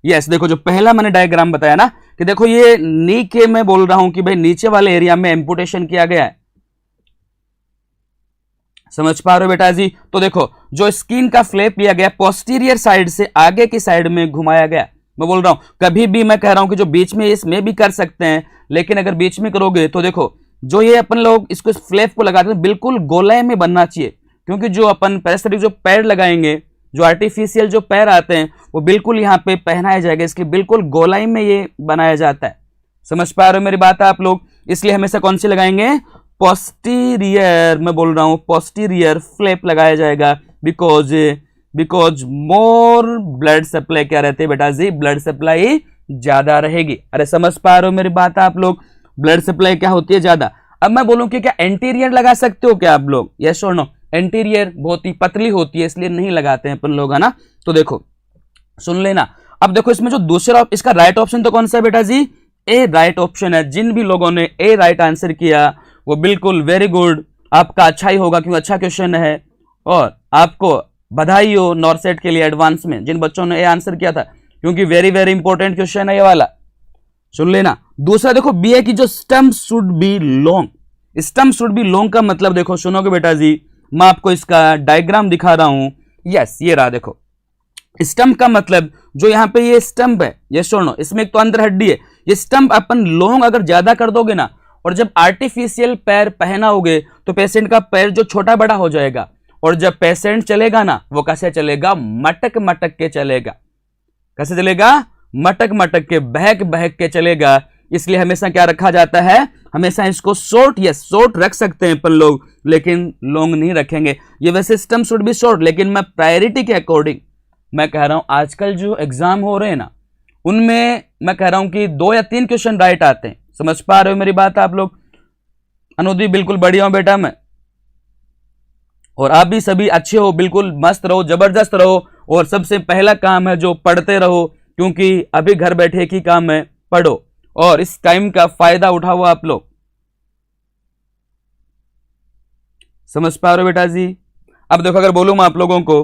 Speaker 1: यस, देखो जो पहला मैंने डायग्राम बताया ना कि देखो ये नी के मैं बोल रहा हूं कि भाई नीचे वाले एरिया में एम्पुटेशन किया गया है। समझ पा रहे हो बेटा जी। तो देखो जो स्किन का फ्लैप लिया गया पोस्टीरियर साइड से आगे की साइड में घुमाया गया। मैं बोल रहा हूं कभी भी मैं कह रहा हूं कि जो बीच में इसमें भी कर सकते हैं, लेकिन अगर बीच में करोगे तो देखो जो ये अपन लोग इसको फ्लैप को लगाते हैं बिल्कुल गोलाई में बनना चाहिए, क्योंकि जो अपन पैरास्थेटिक जो पैर लगाएंगे, जो आर्टिफिशियल जो पैर आते हैं वो बिल्कुल यहाँ पे पहनाया जाएगा, इसलिए बिल्कुल गोलाई में ये बनाया जाता है। समझ पा रहे हो मेरी बात आप लोग। इसलिए हमेशा कौन सी लगाएंगे, पोस्टीरियर, मैं बोल रहा हूं पोस्टीरियर फ्लैप लगाया जाएगा, बिकॉज मोर ब्लड सप्लाई क्या रहते हैं बेटा जी, ब्लड सप्लाई ज्यादा रहेगी। अरे समझ पा रहे हो मेरी बात आप लोग, ब्लड सप्लाई क्या होती है ज्यादा। अब मैं बोलूं कि क्या एंटीरियर लगा सकते हो क्या आप लोग, यस और नो। एंटीरियर बहुत ही पतली होती है इसलिए नहीं लगाते हैं अपन लोग, है ना। तो देखो सुन लेना, अब देखो इसमें जो दूसरा इसका राइट ऑप्शन तो कौन सा है बेटा जी, ए राइट ऑप्शन है। जिन भी लोगों ने ए राइट आंसर किया वो बिल्कुल वेरी गुड, आपका अच्छा ही होगा क्योंकि अच्छा क्वेश्चन है, और आपको बधाई हो नॉरसेट के लिए एडवांस में जिन बच्चों ने ए आंसर किया था, क्योंकि वेरी वेरी इंपॉर्टेंट क्वेश्चन है ये वाला। सुन लेना दूसरा, देखो बी है कि जो stump should be long, stump should be long का मतलब देखो सुनोगे बेटा जी, मैं आपको इसका डायग्राम दिखा रहा हूं। यस, ये रहा देखो, स्टंप का मतलब जो यहां पे ये स्टंप है, ये सुनो, इसमें एक तो अंदर हड्डी है, ये स्टंप अपन लॉन्ग अगर ज्यादा कर दोगे ना, और जब आर्टिफिशियल पैर पहनाओगे तो पेशेंट का पैर जो छोटा बड़ा हो जाएगा, और जब पेशेंट चलेगा ना वो कैसे चलेगा, मटक मटक के चलेगा। कैसे चलेगा, मटक मटक के, बहक बहक के चलेगा। इसलिए हमेशा क्या रखा जाता है, हमेशा इसको शॉर्ट, या शॉर्ट रख सकते हैं अपन लोग लेकिन लॉन्ग नहीं रखेंगे। ये वैसे स्टंप शुड बी शॉर्ट, लेकिन मैं प्रायोरिटी के अकॉर्डिंग मैं कह रहा हूं आजकल जो एग्जाम हो रहे हैं ना उनमें मैं कह रहा हूं कि 2 या 3 क्वेश्चन राइट आते हैं। समझ पा रहे हो मेरी बात आप लोग। अनुदीप बिल्कुल बढ़िया हूं बेटा मैं। और आप भी सभी अच्छे हो, बिल्कुल मस्त रहो, जबरदस्त रहो। और सबसे पहला काम है जो पढ़ते रहो, क्योंकि अभी घर बैठे की काम है, पढ़ो और इस टाइम का फायदा उठाओ आप लोग। समझ पा रहे हो बेटा जी? अब देखो, अगर बोलूं मैं आप लोगों को,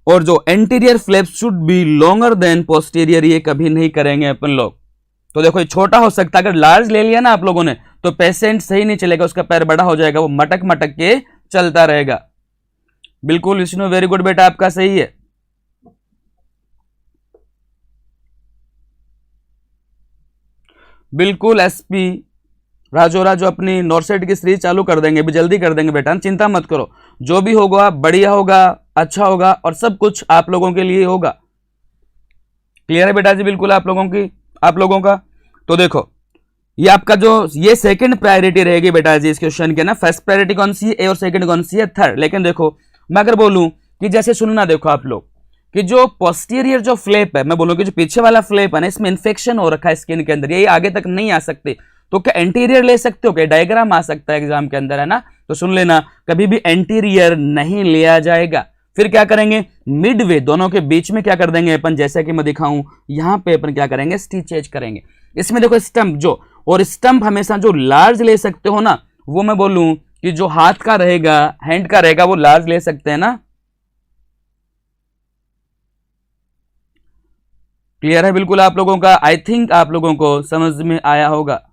Speaker 1: और जो anterior flaps should be longer then posterior, ये कभी नहीं करेंगे अपन लोग। तो देखो, ये छोटा हो सकता है, अगर लार्ज ले लिया ना आप लोगों ने तो पेशेंट सही नहीं चलेगा, उसका पैर बड़ा हो जाएगा, वो मटक मटक के चलता रहेगा। बिल्कुल विष्णु, वेरी गुड बेटा, आपका सही है। बिल्कुल एसपी राजोरा जो अपनी नॉर्सेट की सीरीज चालू कर देंगे, भी जल्दी कर देंगे बेटा, चिंता मत करो, जो भी होगा बढ़िया होगा, अच्छा होगा और सब कुछ आप लोगों के लिए होगा। क्लियर है बेटा जी? बिल्कुल आप लोगों का। तो देखो, ये आपका जो ये सेकंड प्रायोरिटी रहेगी बेटा जी इस क्वेश्चन के ना। फर्स्ट प्रायोरिटी कौन सी है, ए, और सेकंड कौन सी है, थर्ड। लेकिन देखो, मैं अगर बोलूं कि जैसे सुनना, देखो आप लोग कि जो पोस्टीरियर जो फ्लैप है, मैं बोलूं कि जो पीछे वाला फ्लैप है ना, इसमें इन्फेक्शन हो रखा है स्किन के अंदर, ये आगे तक नहीं आ सकते, तो क्या एंटीरियर ले सकते हो? क्या डायग्राम आ सकता है एग्जाम के अंदर, है ना? तो सुन लेना, कभी भी एंटीरियर नहीं लिया जाएगा। फिर क्या करेंगे, मिडवे दोनों के बीच में क्या कर देंगे अपन, जैसे कि मैं दिखाऊं यहां पे अपन क्या करेंगे, स्टिचेज करेंगे। इसमें देखो स्टंप जो, और स्टंप हमेशा जो लार्ज ले सकते हो ना, वो मैं बोलूं कि जो हाथ का रहेगा, हैंड का रहेगा, वो लार्ज ले सकते हैं ना। क्लियर है बिल्कुल आप लोगों का? आई थिंक आप लोगों को समझ में आया होगा।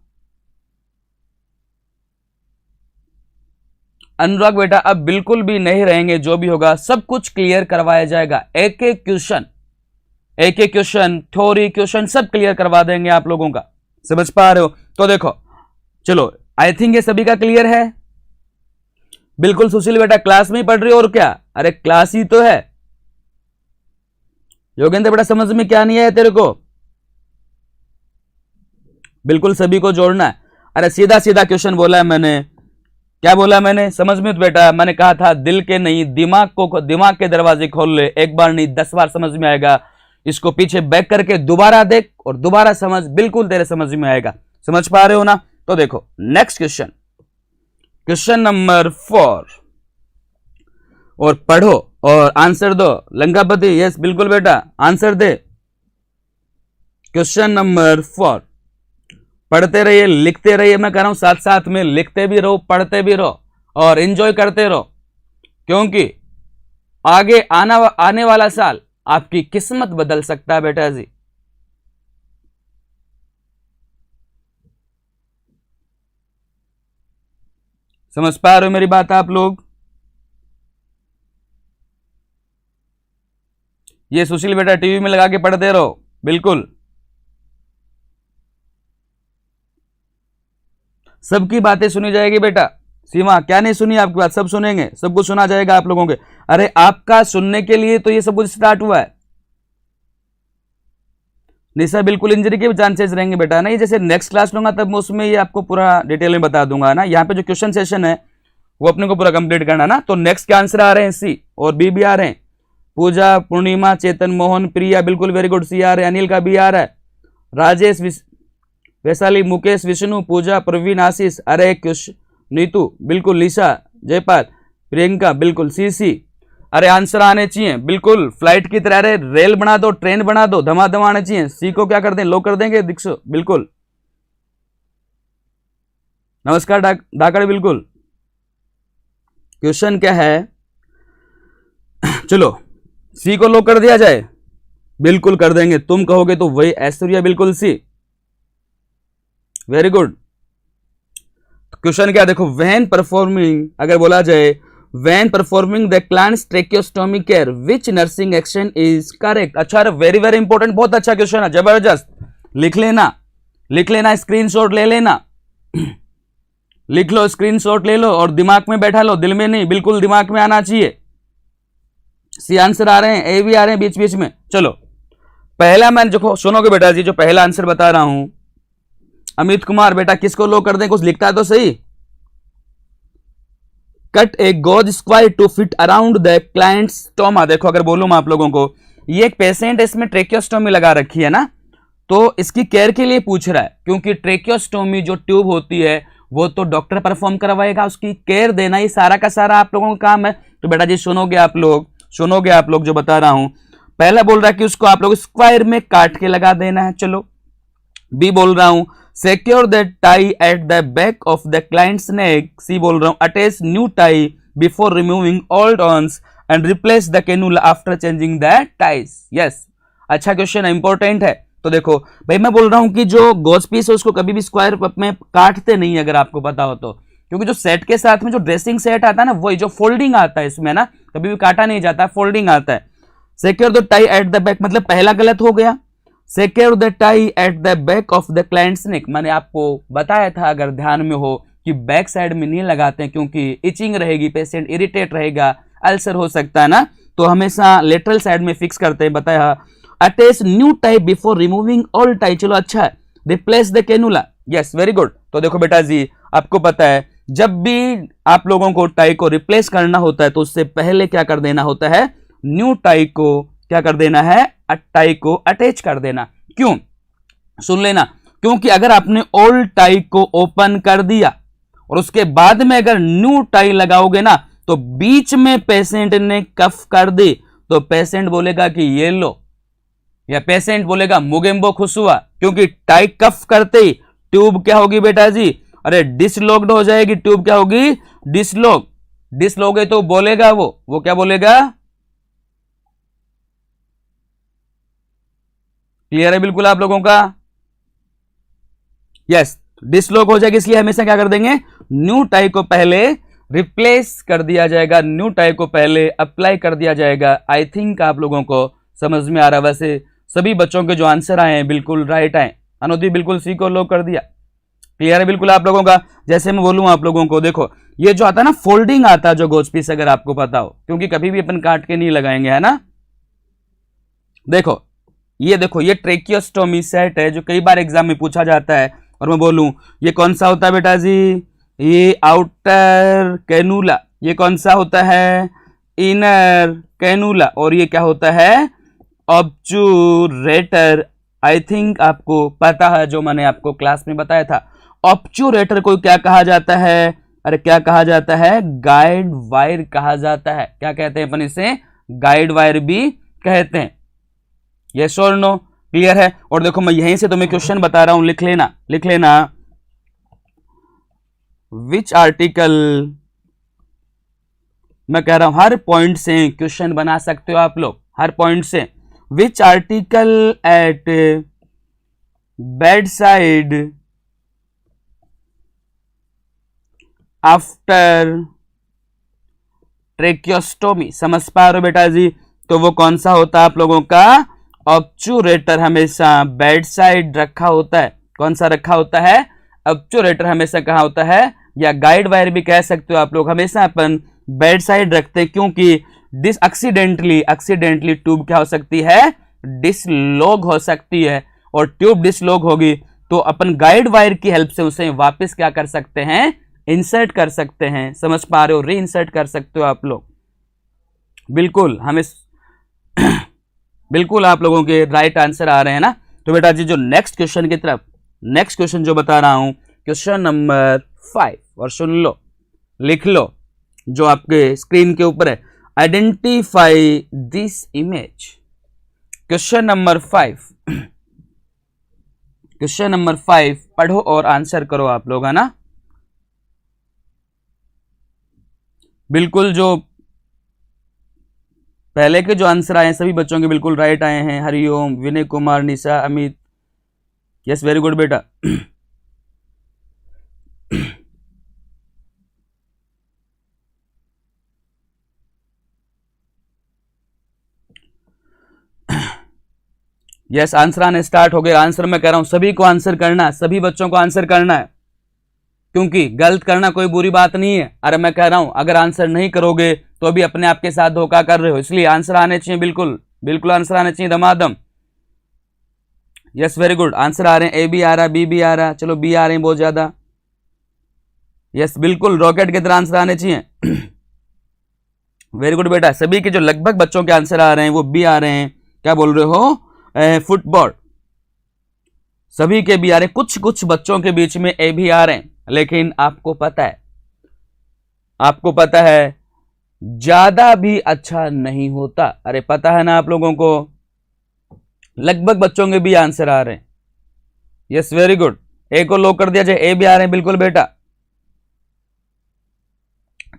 Speaker 1: अनुराग बेटा, अब बिल्कुल भी नहीं रहेंगे, जो भी होगा सब कुछ क्लियर करवाया जाएगा, एक एक क्वेश्चन थ्योरी क्वेश्चन सब क्लियर करवा देंगे आप लोगों का। समझ पा रहे हो? तो देखो, चलो, आई थिंक ये सभी का क्लियर है। बिल्कुल सुशील बेटा, क्लास में ही पढ़ रही हो और क्या? अरे क्लास ही तो है। योगेंद्र बेटा, समझ में क्या नहीं आया तेरे को? बिल्कुल सभी को जोड़ना है। अरे सीधा सीधा क्वेश्चन बोला है मैंने। क्या बोला मैंने? समझ में तो बेटा, मैंने कहा था दिल के नहीं दिमाग के दरवाजे खोल ले, एक बार नहीं 10 बार समझ में आएगा। इसको पीछे बैक करके दोबारा देख और दोबारा समझ, बिल्कुल तेरे समझ में आएगा। समझ पा रहे हो ना? तो देखो नेक्स्ट क्वेश्चन नंबर 4, और पढ़ो और आंसर दो। लंकापति, यस बिल्कुल बेटा, आंसर दे। क्वेश्चन नंबर 4, पढ़ते रहिए, लिखते रहिए, मैं कह रहा हूं साथ साथ में लिखते भी रहो, पढ़ते भी रहो और एंजॉय करते रहो, क्योंकि आगे आने वाला साल आपकी किस्मत बदल सकता है बेटा जी। समझ पा रहे हो मेरी बात आप लोग? ये सुशील बेटा, टीवी में लगा के पढ़ते रहो, बिल्कुल सबकी बातें सुनी जाएगी बेटा। सीमा, क्या नहीं सुनी आपकी बात? सब सुनेंगे, सब कुछ सुना जाएगा आप लोगों के। अरे आपका सुनने के लिए तो ये सब कुछ स्टार्ट हुआ है। निशा, बिल्कुल इंजरी के भी चांसेस रहेंगे बेटा ना, ये जैसे नेक्स्ट क्लास लूंगा तब मैं उसमें ये आपको पूरा डिटेल में बता दूंगा ना। यहाँ पे जो क्वेश्चन सेशन है वो अपने को पूरा कंप्लीट करना ना। तो नेक्स्ट के आंसर आ रहे हैं सी और बी भी आ रहे हैं। पूजा, पूर्णिमा, चेतन, मोहन, प्रिया, बिल्कुल वेरी गुड, सी आ रहे हैं। अनिल का बी आ रहा है। राजेश, वैशाली, मुकेश, विष्णु, पूजा, प्रवीण, आशीष, अरे क्वेश्चन, नीतू बिल्कुल, लिशा, जयपाल, प्रियंका बिल्कुल, सी। अरे आंसर आने चाहिए बिल्कुल फ्लाइट की तरह। अरे रेल बना दो, ट्रेन बना दो, धमाधम आने चाहिए। सी को क्या कर दें, लो कर देंगे दीक्षो, बिल्कुल। नमस्कार धाकड़, बिल्कुल। क्वेश्चन क्या है, चलो सी को लो कर दिया जाए, बिल्कुल कर देंगे। तुम कहोगे तो वही ऐश्वर्या, बिल्कुल सी, वेरी गुड। क्वेश्चन क्या देखो, व्हेन परफॉर्मिंग, अगर बोला जाए when performing the clients tracheostomy care which nursing action is correct. अच्छा, वेरी वेरी इंपॉर्टेंट, बहुत अच्छा क्वेश्चन है, जबरदस्त। लिख लेना, स्क्रीनशॉट ले लेना, लिख लो, स्क्रीनशॉट ले लो और दिमाग में बैठा लो, दिल में नहीं, बिल्कुल दिमाग में आना चाहिए। सी आंसर आ रहे हैं, ए भी आ रहे हैं बीच बीच में। चलो पहला मैं जो सुनोगे बेटा जी, जो पहला आंसर बता रहा हूं, अमित कुमार बेटा, किसको लो कर दें, कुछ लिखता है तो सही। Cut a gauze square to fit around the client's stoma. देखो अगर बोलूं मैं आप लोगों को, ये एक पेशेंट है, इसमें ट्रेकियोस्टोमी लगा रखी है ना, तो इसकी केयर के लिए पूछ रहा है, क्योंकि ट्रेकियोस्टोमी जो ट्यूब होती है वो तो डॉक्टर परफॉर्म करवाएगा, उसकी केयर देना, ये सारा का सारा आप लोगों का काम है। तो बेटा जी सुनोगे आप लोग जो बता रहा हूं। पहला बोल रहा है कि उसको आप लोग स्क्वायर में काट के लगा देना है। चलो बी बोल रहा हूं secure the tie at the back of the client's neck. C बोल रहा हूं attach new tie before removing old ones and replace the cannula after changing the ties. Yes, अच्छा क्वेश्चन है, इंपॉर्टेंट है। तो देखो भाई मैं बोल रहा हूं कि जो गोज पीस है उसको कभी भी स्क्वायर में काटते नहीं, अगर आपको पता हो तो, क्योंकि जो सेट के साथ में जो ड्रेसिंग सेट आता है ना, वही जो फोल्डिंग आता है इसमें ना, कभी भी काटा नहीं जाता, फोल्डिंग आता है। Secure the tie at the back मतलब पहला गलत हो गया। Secure the tie at the back of the client's neck, मैंने आपको बताया था अगर ध्यान में हो कि बैक साइड में नहीं लगाते हैं क्योंकि इचिंग रहेगी, पेशेंट इरिटेट रहेगा, अल्सर हो सकता है ना, तो हमेशा लेटरल साइड में फिक्स करते हैं, बताया। Attach new tie before removing all tie, चलो अच्छा है। Replace the cannula, yes very good. तो देखो बेटा जी आपको पता है जब भी आप लोगों को टाई को रिप्लेस करना होता है तो उससे पहले क्या कर देना होता है, न्यू टाई को क्या कर देना है, टाई को अटैच कर देना। क्यों, सुन लेना, क्योंकि अगर आपने ओल्ड टाई को ओपन कर दिया और उसके बाद में अगर न्यू टाई लगाओगे ना, तो बीच में पेशेंट ने कफ कर दी तो पेशेंट बोलेगा कि ये लो, या पेशेंट बोलेगा मुगेम्बो खुश हुआ, क्योंकि टाई कफ करते ही ट्यूब क्या होगी बेटा जी, अरे डिसलॉक्ड हो जाएगी। ट्यूब क्या होगी, डिसलॉक है तो बोलेगा वो क्या बोलेगा, क्लियर है बिल्कुल आप लोगों का? यस, डिसलॉक हो जाएगी, इसलिए हमेशा क्या कर देंगे, न्यू टाई को पहले रिप्लेस कर दिया जाएगा, न्यू टाई को पहले अप्लाई कर दिया जाएगा। आई थिंक आप लोगों को समझ में आ रहा है। वैसे सभी बच्चों के जो आंसर आए हैं बिल्कुल राइट आए। अनुदी बिल्कुल सी को लॉक कर दिया, क्लियर है बिल्कुल आप लोगों का? जैसे मैं बोलूं आप लोगों को, देखो ये जो आता है ना फोल्डिंग आता है जो गोज पीस, अगर आपको पता हो, क्योंकि कभी भी अपन काट के नहीं लगाएंगे, है ना। देखो ये ट्रेकियोस्टोमी सेट है जो कई बार एग्जाम में पूछा जाता है। और मैं बोलूं ये कौन सा होता है बेटा जी, ये आउटर कैनुला, ये कौन सा होता है, इनर कैनुला, और ये क्या होता है, ऑब्चुरेटर। आई थिंक आपको पता है जो मैंने आपको क्लास में बताया था। ऑब्चुरेटर को क्या कहा जाता है, अरे क्या कहा जाता है, गाइड वायर कहा जाता है। क्या कहते हैं अपन इसे, गाइड वायर भी कहते हैं। यस और नो, क्लियर है? और देखो मैं यहीं से तुम्हें क्वेश्चन बता रहा हूं, लिख लेना विच आर्टिकल, मैं कह रहा हूं हर पॉइंट से क्वेश्चन बना सकते हो आप लोग, हर पॉइंट से। Which article at bed side after tracheostomy, समझ पा रहे हो बेटा जी? तो वो कौन सा होता है आप लोगों का, ऑब्चुरेटर हमेशा बेड साइड रखा होता है। कौन सा रखा होता है, ऑब्चुरेटर हमेशा कहाँ होता है, या गाइड वायर भी कह सकते हो आप लोग, हमेशा अपन बेड साइड रखते हैं, क्योंकि एक्सीडेंटली ट्यूब क्या हो सकती है, डिसलॉक हो सकती है। और ट्यूब डिसलॉक होगी तो अपन गाइड वायर की हेल्प से उसे वापस क्या कर सकते हैं, इंसर्ट कर सकते हैं। समझ पा रहे हो, री इंसर्ट कर सकते हो आप लोग। बिल्कुल हमें बिल्कुल आप लोगों के राइट आंसर आ रहे हैं ना। तो बेटा जी जो नेक्स्ट क्वेश्चन की तरफ, नेक्स्ट क्वेश्चन जो बता रहा हूं, क्वेश्चन नंबर 5, और सुन लो, लिख लो जो आपके स्क्रीन के ऊपर है, identify this image. Question number 5, question number 5 पढ़ो और आंसर करो आप लोग, है ना। बिल्कुल जो पहले के जो आंसर आए हैं सभी बच्चों के बिल्कुल राइट आए हैं। हरिओम, विनय कुमार, निशा, अमित, यस वेरी गुड बेटा। यस आंसर आने स्टार्ट हो गए। आंसर मैं कह रहा हूं सभी को आंसर करना है, सभी बच्चों को आंसर करना है, क्योंकि गलत करना कोई बुरी बात नहीं है। अरे मैं कह रहा हूं अगर आंसर नहीं करोगे तो अभी अपने आप के साथ धोखा कर रहे हो, इसलिए आंसर आने चाहिए, बिल्कुल आंसर आने चाहिए दमादम। यस वेरी गुड, आंसर आ रहे हैं, ए भी आ रहा, बी भी आ रहा, चलो बी आ रहे हैं बहुत ज्यादा। यस बिल्कुल रॉकेट की तरह आंसर आने चाहिए। वेरी गुड बेटा, सभी के जो लगभग बच्चों के आंसर आ रहे हैं वो बी आ रहे हैं। क्या बोल रहे हो, फुटबॉल, सभी के भी आ रहे हैं, कुछ बच्चों के बीच में ए भी आ रहे हैं। लेकिन आपको पता है ज्यादा भी अच्छा नहीं होता। अरे पता है ना आप लोगों को, लगभग बच्चों के भी आंसर आ रहे हैं। Yes, very good. ए को लॉक कर दिया जाए, ए भी आ रहे हैं, बिल्कुल बेटा।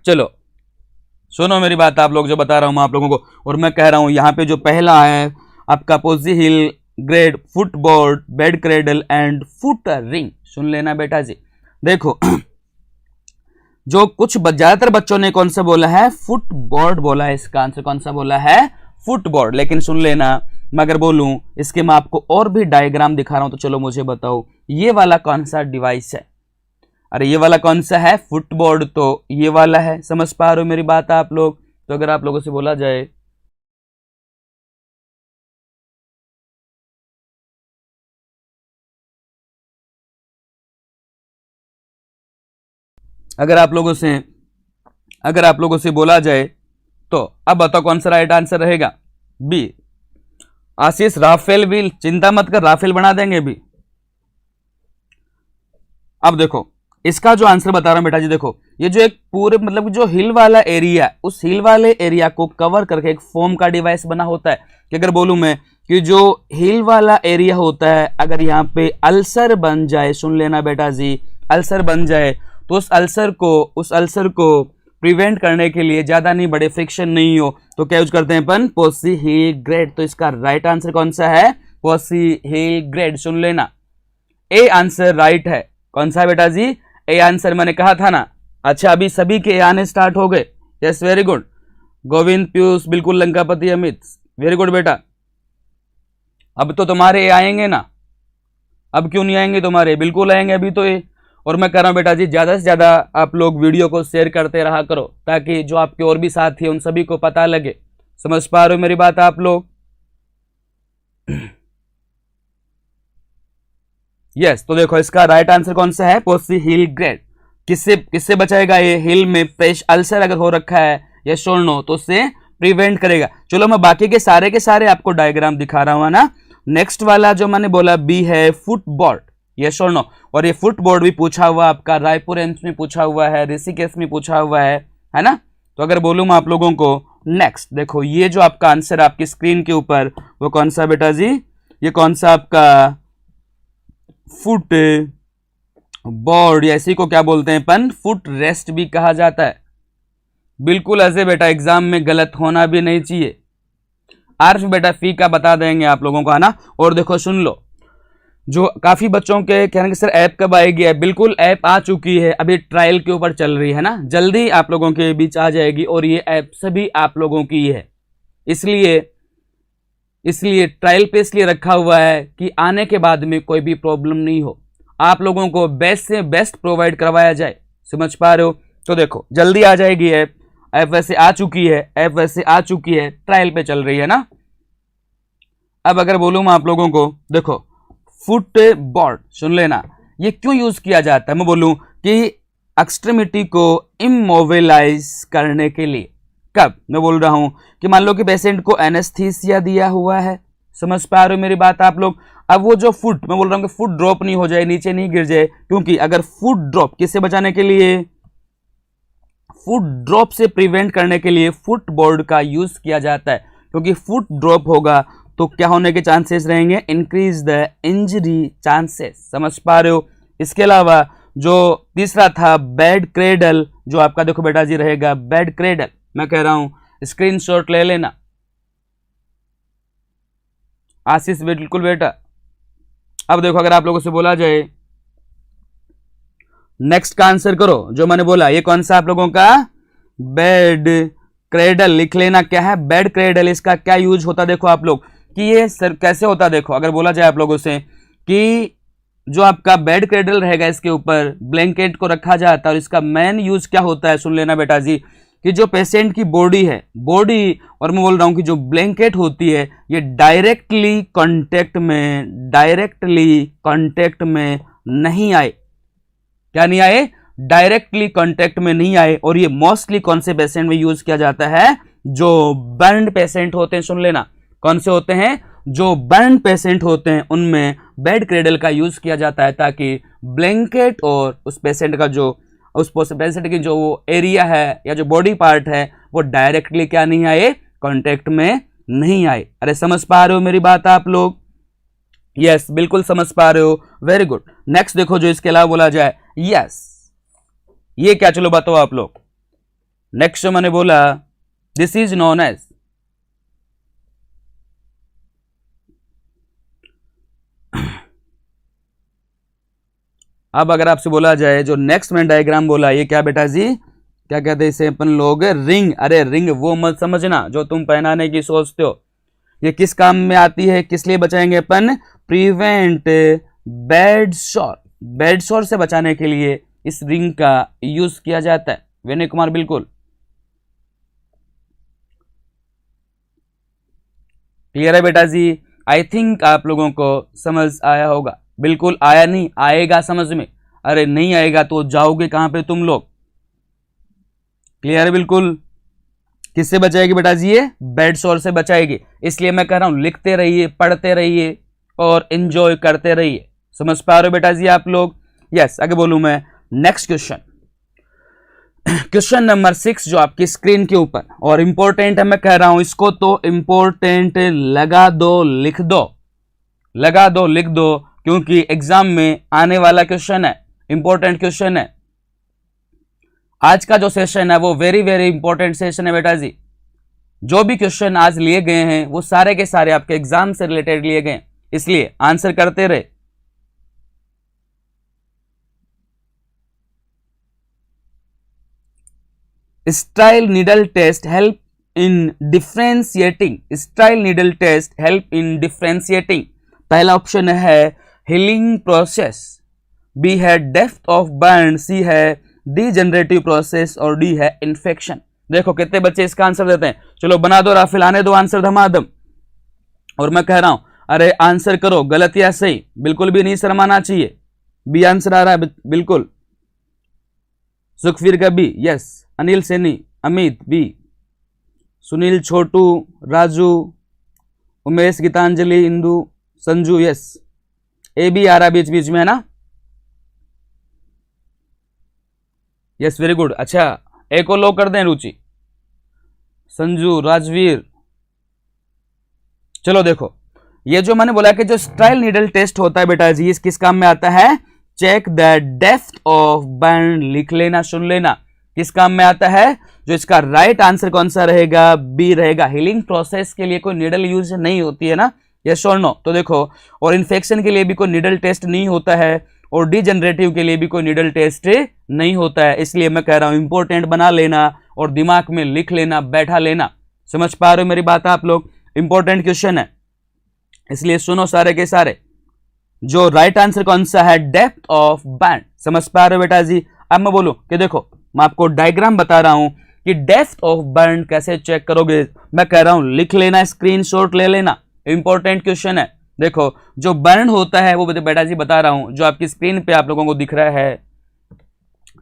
Speaker 1: चलो सुनो मेरी बात, आप लोग जो बता रहा हूं मैं आप लोगों को, और मैं कह रहा हूं यहां पे जो पहला है आपका posey heel guard, footboard, bed cradle and foot ring, सुन लेना बेटा जी। देखो जो कुछ ज्यादातर बच्चों ने कौन सा बोला है, फुटबोर्ड बोला है। इसका आंसर कौन सा बोला है, फुटबोर्ड। लेकिन सुन लेना, मैं अगर बोलूं इसके मैं आपको और भी डायग्राम दिखा रहा हूं, तो चलो मुझे बताओ ये वाला कौन सा डिवाइस है। अरे ये वाला कौन सा है, फुटबोर्ड तो ये वाला है। समझ पा रहे हो मेरी बात आप लोग? तो अगर आप लोगों से बोला जाए, अगर आप लोगों से बोला जाए तो अब बताओ कौन सा राइट आंसर रहेगा, बी। आशीष राफेल व्हील, चिंता मत कर, राफेल बना देंगे भी। अब देखो इसका जो आंसर बता रहा हूं बेटा जी, देखो ये जो एक पूरे मतलब जो हिल वाला एरिया, उस हिल वाले एरिया को कवर करके एक फोम का डिवाइस बना होता है। कि अगर बोलूं मैं कि जो हिल वाला एरिया होता है, अगर यहाँ पे अल्सर बन जाए, सुन लेना बेटा जी, अल्सर बन जाए तो उस अल्सर को प्रिवेंट करने के लिए, ज्यादा नहीं बड़े, फ्रिक्शन नहीं हो, तो क्या यूज करते हैं अपन, पोसी हिल ग्रेड। तो इसका राइट आंसर कौन सा है, पोसी हिल ग्रेड। सुन लेना, ए आंसर राइट है। कौन सा बेटा जी, ए आंसर मैंने कहा था ना। अच्छा अभी सभी के आने स्टार्ट हो गए। Yes very good, Govind, Piyush, बिल्कुल, लंकापति, अमित, वेरी गुड बेटा। अब तो तुम्हारे आएंगे ना, अब क्यों नहीं आएंगे तुम्हारे, बिल्कुल आएंगे अभी तो ये। और मैं कह रहा हूं बेटा जी ज्यादा से ज्यादा आप लोग वीडियो को शेयर करते रहा करो, ताकि जो आपके और भी साथी हैं उन सभी को पता लगे। समझ पा रहे हो मेरी बात आप लोग? यस, तो देखो इसका राइट आंसर कौन सा है, पोसी हिल ग्रेड। किससे बचाएगा ये, हिल में पेश अल्सर अगर हो रखा है या शोल्नो तो उससे प्रिवेंट करेगा। चलो मैं बाकी के सारे आपको डायग्राम दिखा रहा हूं ना। नेक्स्ट वाला जो मैंने बोला बी है फुटबोर्ड, ये शोल्नो। और ये फुटबोर्ड भी पूछा हुआ आपका रायपुर एम्स में पूछा हुआ है, ऋषिकेश में पूछा हुआ है ना। तो अगर बोलूं मैं आप लोगों को, नेक्स्ट देखो ये जो आपका आंसर आपकी स्क्रीन के ऊपर, वो कौन सा बेटा जी, ये कौन सा आपका फुट बोर्ड, या इसी को क्या बोलते हैं अपन, फुट रेस्ट भी कहा जाता है। बिल्कुल ऐसे बेटा, एग्जाम में गलत होना भी नहीं चाहिए। आर्फ बेटा फी का बता देंगे आप लोगों को, है ना। और देखो सुन लो, जो काफी बच्चों के कहने कि सर ऐप कब आएगी, है बिल्कुल ऐप आ चुकी है, अभी ट्रायल के ऊपर चल रही है ना, जल्दी आप लोगों के बीच आ जाएगी। और ये ऐप सभी आप लोगों की है, इसलिए ट्रायल पे इसलिए रखा हुआ है कि आने के बाद में कोई भी प्रॉब्लम नहीं हो, आप लोगों को बेस्ट से बेस्ट प्रोवाइड करवाया जाए। समझ पा रहे हो? तो देखो जल्दी आ जाएगी ऐप वैसे आ चुकी है, ट्रायल पे चल रही है ना। अब अगर बोलूं मैं आप लोगों को, देखो फुटबोर्ड सुन लेना, ये क्यों यूज किया जाता है, मैं बोलूं कि एक्सट्रीमिटी को इमोबिलाइज करने के लिए। कब मैं बोल रहा हूं कि मान लो कि पेशेंट को एनेस्थीसिया दिया हुआ है, समझ पा रहे हो मेरी बात आप लोग। अब वो जो फुट, मैं बोल रहा हूं कि फुट ड्रॉप नहीं हो जाए, नीचे नहीं गिर जाए, क्योंकि अगर फुट ड्रॉप किससे बचाने के लिए, फुट ड्रॉप से प्रिवेंट करने के लिए फुटबोर्ड का यूज किया जाता है। क्योंकि फुट ड्रॉप होगा तो क्या होने के चांसेस रहेंगे, इंक्रीज द इंजरी चांसेस। समझ पा रहे हो? इसके अलावा जो तीसरा था बेड क्रेडल, जो आपका देखो बेटा जी रहेगा बेड क्रेडल, मैं कह रहा हूं स्क्रीनशॉट ले लेना। आशीष बिल्कुल बेटा। अब देखो अगर आप लोगों से बोला जाए नेक्स्ट का आंसर करो, जो मैंने बोला ये कौन सा आप लोगों का, बेड क्रेडल लिख लेना। क्या है बेड क्रेडल, इसका क्या यूज होता है देखो आप लोग कि ये सर कैसे होता है। देखो अगर बोला जाए आप लोगों से कि जो आपका बेड क्रेडल रहेगा इसके ऊपर ब्लैंकेट को रखा जाता है, और इसका मेन यूज क्या होता है, सुन लेना बेटा जी, कि जो पेशेंट की बॉडी है, बॉडी और मैं बोल रहा हूं कि जो ब्लैंकेट होती है, ये डायरेक्टली कांटेक्ट में नहीं आए। क्या नहीं आए, डायरेक्टली कांटेक्ट में नहीं आए। और ये मोस्टली कौन से पेशेंट में यूज किया जाता है, जो बर्न पेशेंट होते हैं। सुन लेना, कौन से होते हैं, जो बर्न पेशेंट होते हैं उनमें बेड क्रेडल का यूज किया जाता है, ताकि ब्लैंकेट और उस पेशेंट का जो उस पेशेंट की जो वो एरिया है या जो बॉडी पार्ट है वो डायरेक्टली क्या नहीं आए, कांटेक्ट में नहीं आए। अरे समझ पा रहे हो मेरी बात आप लोग? यस, बिल्कुल समझ पा रहे हो, वेरी गुड। नेक्स्ट देखो जो इसके अलावा बोला जाए, यस ये क्या, चलो बताओ आप लोग। नेक्स्ट जो मैंने बोला, दिस इज नोन एज, अब अगर आपसे बोला जाए जो नेक्स्ट में डायग्राम बोला, ये क्या बेटा जी, क्या कहते हैं इसे अपन लोग, रिंग। अरे रिंग वो मत समझना जो तुम पहनाने की सोचते हो। ये किस काम में आती है, किस लिए बचाएंगे अपन, prevent bed sore, bed sore से बचाने के लिए इस रिंग का यूज किया जाता है। विनय कुमार बिल्कुल क्लियर है बेटा जी। आई थिंक आप लोगों को समझ आया होगा। बिल्कुल आया नहीं, आएगा समझ में। अरे नहीं आएगा तो जाओगे कहां पे तुम लोग। क्लियर है बिल्कुल। किससे बचाएगी बेटा जी, ये बेड शोर से बचाएगी। इसलिए मैं कह रहा हूं लिखते रहिए, पढ़ते रहिए और एंजॉय करते रहिए। समझ पा रहे हो बेटा जी आप लोग? यस, आगे बोलूं मैं। नेक्स्ट क्वेश्चन, क्वेश्चन नंबर 6 जो आपकी स्क्रीन के ऊपर, और इंपॉर्टेंट है, मैं कह रहा हूं इसको तो इंपॉर्टेंट लगा दो, लिख दो, लगा दो, लिख दो, क्योंकि एग्जाम में आने वाला क्वेश्चन है, इंपॉर्टेंट क्वेश्चन है। आज का जो सेशन है वो वेरी वेरी इंपॉर्टेंट सेशन है बेटा जी। जो भी क्वेश्चन आज लिए गए हैं वो सारे के सारे आपके एग्जाम से रिलेटेड लिए गए, इसलिए आंसर करते रहे। Style needle test help in differentiating, style needle test help in differentiating. पहला ऑप्शन है हीलिंग प्रोसेस, बी है डेप्थ ऑफ बर्न, सी है डीजनरेटिव प्रोसेस और डी है इन्फेक्शन। देखो कितने बच्चे इसका आंसर देते हैं। चलो बना दो राफिल, आने दो आंसर धमाधम। और मैं कह रहा हूं अरे आंसर करो, गलत या सही, बिल्कुल भी नहीं शर्माना चाहिए। बी आंसर आ रहा है बिल्कुल। सुखवीर का B, yes. Anil Saini, Amit B, Sunil, Chhotu, Raju, Umesh, Geetanjali, Indu, Sanju, yes. A B आ रहा बीच बीच में है ना, यस वेरी गुड। अच्छा ए को लो कर दें रुचि, संजू, राजवीर। चलो देखो ये जो मैंने बोला कि जो स्टाइल नीडल टेस्ट होता है बेटा जी, इस किस काम में आता है, check the depth of burn, लिख लेना, सुन लेना, किस काम में आता है। जो इसका राइट आंसर कौन सा रहेगा, बी रहेगा। हीलिंग प्रोसेस के लिए कोई नीडल यूज नहीं होती है ना, यस और नो। तो देखो, और इन्फेक्शन के लिए भी कोई नीडल टेस्ट नहीं होता है, और डीजनरेटिव के लिए भी कोई नीडल टेस्ट नहीं होता है। इसलिए मैं कह रहा हूं इंपॉर्टेंट बना लेना और दिमाग में लिख लेना, बैठा लेना। समझ पा रहे हो मेरी बात आप लोग? इंपॉर्टेंट क्वेश्चन है, इसलिए सुनो सारे के सारे। जो राइट आंसर कौन सा है, डेप्थ ऑफ बर्न। समझ पा रहे हो बेटा जी? अब मैं बोलूं कि देखो मैं आपको डायग्राम बता रहा हूं कि डेप्थ ऑफ बर्न कैसे चेक करोगे। मैं कह रहा हूं लिख लेना, स्क्रीनशॉट ले लेना, इंपॉर्टेंट क्वेश्चन है। देखो जो बर्न होता है वो बेटा जी बता रहा हूं, जो आपकी स्क्रीन पे आप लोगों को दिख रहा है।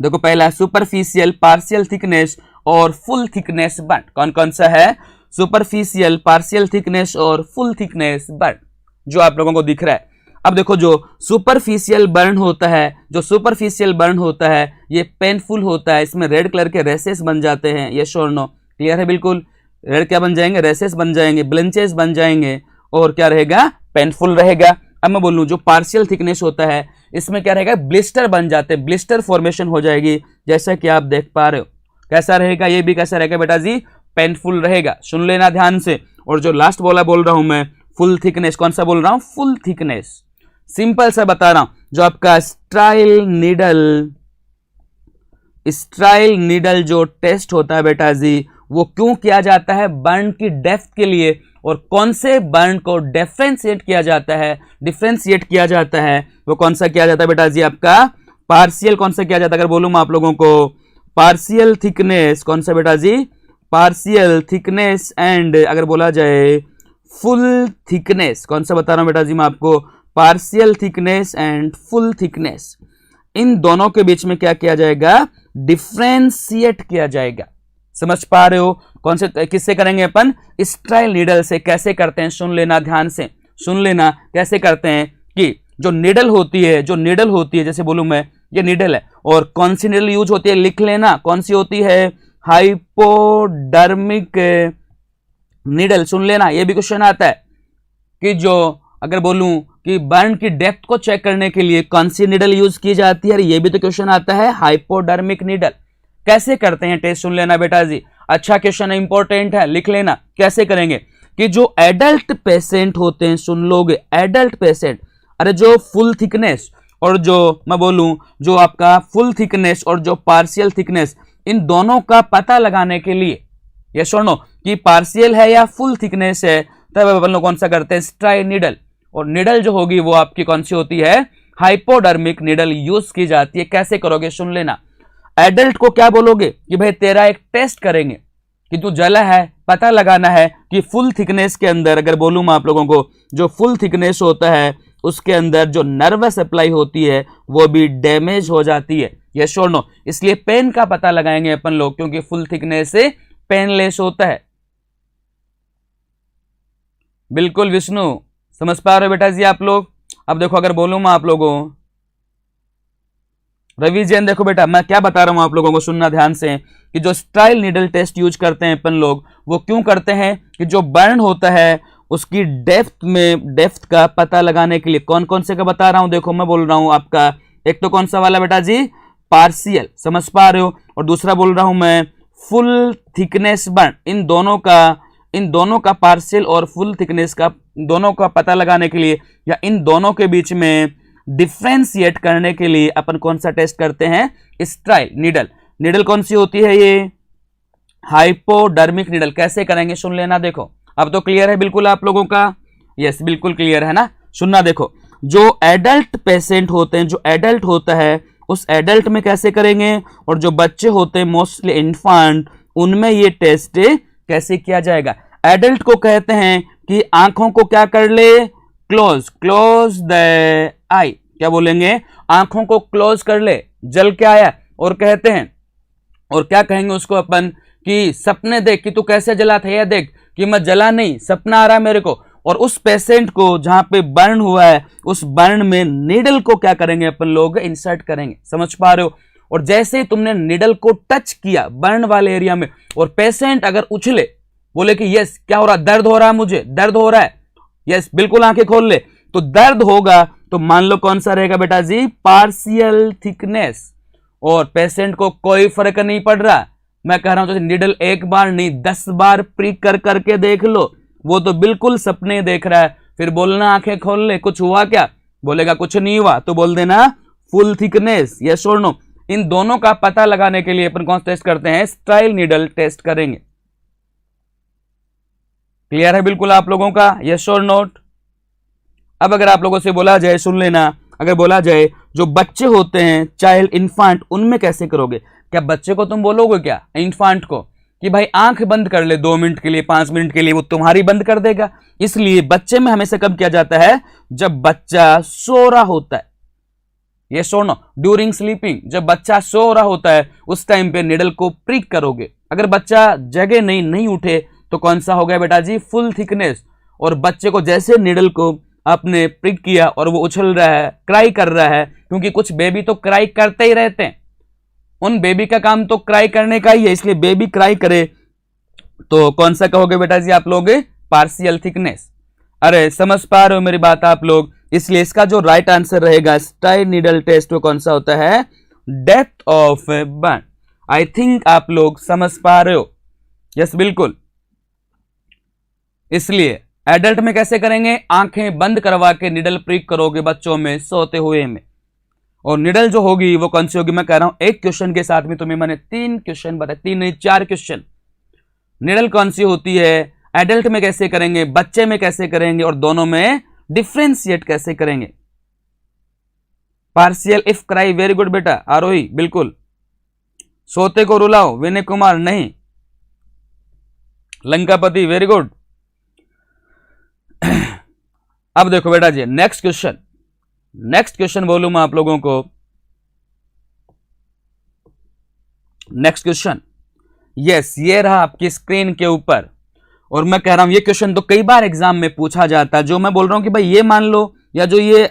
Speaker 1: देखो पहला सुपरफिशियल, पार्शियल थिकनेस और फुल थिकनेस बर्न। कौन कौन सा है, सुपरफिशियल, पार्शियल थिकनेस और फुल थिकनेस बर्न, जो आप लोगों को दिख रहा है। अब देखो जो सुपरफिशियल बर्न होता है, जो सुपरफिशियल बर्न होता है ये पेनफुल होता है, इसमें रेड कलर के रेसेस बन जाते हैं, यस और नो, क्लियर है बिल्कुल। रेड क्या बन जाएंगे, रेसेस बन जाएंगे, ब्लेंचेस बन जाएंगे, और क्या रहेगा, पेनफुल रहेगा। अब मैं बोलूं जो पार्शियल थिकनेस होता है इसमें क्या रहेगा, ब्लिस्टर बन जाते हैं, ब्लिस्टर फॉर्मेशन हो जाएगी, जैसा कि आप देख पा रहे हो। कैसा रहेगा, ये भी कैसा रहेगा बेटा जी, पेनफुल रहेगा। सुन लेना ध्यान से। और जो लास्ट बोल रहा हूं मैं, फुल थिकनेस, कौन सा बोल रहा हूं, फुल थिकनेस। सिंपल सा बता रहा हूं, जो आपका स्टाइल नीडल जो टेस्ट होता है बेटा जी, वो क्यों किया जाता है, बर्न की डेप्थ के लिए। और कौन से बर्न को डिफरेंशिएट किया जाता है, वो कौन सा किया जाता है बेटा जी, आपका पार्शियल। कौन सा किया जाता है, अगर बोलूं मैं आप लोगों को, पार्शियल थिकनेस। कौन सा बेटा जी, पार्शियल थिकनेस। एंड अगर बोला जाए फुल थिकनेस, कौन सा बता रहा हूं बेटा जी मैं आपको, partial thickness and full thickness. इन दोनों के बीच में क्या किया जाएगा, डिफरेंशिएट किया जाएगा। समझ पा रहे हो? कौन से, किससे करेंगे अपन, स्टाइल नीडल से। कैसे करते हैं, सुन लेना ध्यान से, सुन लेना कैसे करते हैं कि जो निडल होती है, जैसे बोलूं मैं ये निडल है, और कौन सी निडल यूज होती है लिख लेना, कौन सी होती है, हाइपोडर्मिक निडल। सुन लेना, ये भी क्वेश्चन आता है कि जो अगर बोलूं कि बर्न की डेप्थ को चेक करने के लिए कौन सी निडल यूज की जाती है, ये भी तो क्वेश्चन आता है, हाइपोडर्मिक निडल। कैसे करते हैं टेस्ट, सुन लेना बेटा जी, अच्छा क्वेश्चन है, इंपॉर्टेंट है, लिख लेना। कैसे करेंगे कि जो एडल्ट पेशेंट होते हैं, सुन लोगे, एडल्ट पेशेंट, अरे जो फुल थिकनेस और जो मैं बोलूं जो आपका फुल थिकनेस और जो पार्शियल थिकनेस, इन दोनों का पता लगाने के लिए, ये सुनो कि पार्शियल है या फुल थिकनेस है, तब अपन लोग कौन सा करते हैं, स्ट्राई निडल। और निडल जो होगी वो आपकी कौन सी होती है, हाइपोडर्मिक निडल यूज की जाती है। कैसे करोगे, सुन लेना। एडल्ट को क्या बोलोगे कि भाई तेरा एक टेस्ट करेंगे कि तू जला है, पता लगाना है कि फुल थिकनेस के अंदर, अगर बोलूं मैं आप लोगों को, जो फुल थिकनेस होता है उसके अंदर जो नर्वस सप्लाई होती है वो भी डैमेज हो जाती है, यस और नो। इसलिए पेन का पता लगाएंगे अपन लोग, क्योंकि फुल थिकनेस से पेनलेस होता है। बिल्कुल विष्णु, समझ पा रहे हो बेटा जी आप लोग। अब देखो अगर बोलूं मैं आप लोगों, रवि जैन, देखो बेटा मैं क्या बता रहा हूं आप लोगों को, सुनना ध्यान से, कि जो स्ट्राइल नीडल टेस्ट यूज करते हैं अपन लोग, वो क्यों करते हैं कि जो बर्न होता है उसकी डेप्थ का पता लगाने के लिए। कौन कौन से का बता रहा हूं, देखो मैं बोल रहा हूं आपका, एक तो कौन सा वाला बेटा जी, पार्शियल, समझ पा रहे हो, और दूसरा बोल रहा हूं मैं फुल थिकनेस बर्न। इन दोनों का पार्शियल और फुल थिकनेस का, दोनों का पता लगाने के लिए या इन दोनों के बीच में डिफ्रेंशिएट करने के लिए अपन कौन सा टेस्ट करते हैं, स्ट्राइल निडल। निडल कौन सी होती है, ये हाइपोडर्मिक निडल। कैसे करेंगे, सुन लेना। देखो अब तो क्लियर है बिल्कुल आप लोगों का, यस बिल्कुल क्लियर है ना। सुनना, देखो जो एडल्ट पेशेंट होते हैं, जो एडल्ट होता है उस एडल्ट में कैसे करेंगे, और जो बच्चे होते हैं मोस्टली इन्फांट, उनमें ये टेस्ट कैसे किया जाएगा। एडल्ट को कहते हैं कि आंखों को क्या कर ले, क्लोज द आई, क्या बोलेंगे, आंखों को क्लोज कर ले, जल के आया, और कहते हैं, और क्या कहेंगे उसको अपन, कि सपने देख कि तू कैसे जला था, यह देख कि मैं जला नहीं, सपना आ रहा है मेरे को। और उस पेशेंट को जहां पे बर्न हुआ है, उस बर्न में निडल को क्या करेंगे अपन लोग, इंसर्ट करेंगे, समझ पा रहे हो। और जैसे ही तुमने निडल को टच किया बर्न वाले एरिया में, और पेशेंट अगर उछले, बोले कि यस क्या हो रहा, दर्द हो रहा है, मुझे दर्द हो रहा है, यस बिल्कुल आंखें खोल ले, तो दर्द होगा, तो मान लो कौन सा रहेगा बेटा जी, पार्शियल थिकनेस। और पेशेंट को कोई फर्क नहीं पड़ रहा, मैं कह रहा हूं तो निडल एक बार नहीं 10 बार प्रिक करके देख लो, वो तो बिल्कुल सपने देख रहा है। फिर बोलना आंखें खोल ले, कुछ हुआ क्या, बोलेगा कुछ नहीं हुआ, तो बोल देना फुल थिकनेस, यस और नो। इन दोनों का पता लगाने के लिए अपन कौन सा टेस्ट करते हैं, स्ट्राइल निडल टेस्ट करेंगे। क्लियर है बिल्कुल आप लोगों का, यस और नोट। अब अगर आप लोगों से बोला जाए, सुन लेना, अगर बोला जाए जो बच्चे होते हैं चाइल्ड इन्फांट, उनमें कैसे करोगे। क्या बच्चे को तुम बोलोगे क्या, इन्फांट को, कि भाई आंख बंद कर ले 2 मिनट के लिए, 5 मिनट के लिए, वो तुम्हारी बंद कर देगा। इसलिए बच्चे में हमेशा कब किया जाता है, जब बच्चा सो रहा होता है, ये सोनो, ड्यूरिंग स्लीपिंग, जब बच्चा सो रहा होता है उस टाइम पे निडल को प्रिक करोगे। अगर बच्चा जगह नहीं उठे तो कौन सा हो गया बेटा जी, फुल थिकनेस। और बच्चे को जैसे निडल को आपने प्रिक किया और वो उछल रहा है, क्राई कर रहा है, क्योंकि कुछ बेबी तो क्राई करते ही रहते हैं, उन बेबी का काम तो क्राई करने का ही है, इसलिए बेबी क्राई करे तो कौन सा कहोगे बेटा जी आप लोग, पार्शियल थिकनेस। अरे समझ पा रहे हो मेरी बात आप लोग। इसलिए इसका जो राइट आंसर रहेगा स्ट्राइल नीडल टेस्ट वो कौन सा होता है, depth of burn. I think आप लोग समझ पा रहे हो, यस बिल्कुल। इसलिए एडल्ट में कैसे करेंगे, आंखें बंद करवा के निडल प्रिक करोगे बच्चों में सोते हुए में। और निडल जो होगी वो कौन सी होगी, मैं कह रहा हूं एक क्वेश्चन के साथ में तुम्हें मैंने 3 क्वेश्चन बताए, 3 नहीं 4 क्वेश्चन। निडल कौन सी होती है, एडल्ट में कैसे करेंगे, बच्चे में कैसे करेंगे, और दोनों में डिफ्रेंशिएट कैसे करेंगे। Partial if cry, very good बेटा आरोही, बिल्कुल। सोते को रुलाओ, विनय कुमार नहीं। लंकापति, वेरी गुड। अब देखो बेटा जी नेक्स्ट क्वेश्चन बोलूं मैं आप लोगों को, नेक्स्ट क्वेश्चन, यस ये रहा आपकी स्क्रीन के ऊपर। और मैं कह रहा हूं ये क्वेश्चन तो कई बार एग्जाम में पूछा जाता है, जो मैं बोल रहा हूं कि भाई ये मान लो, या जो ये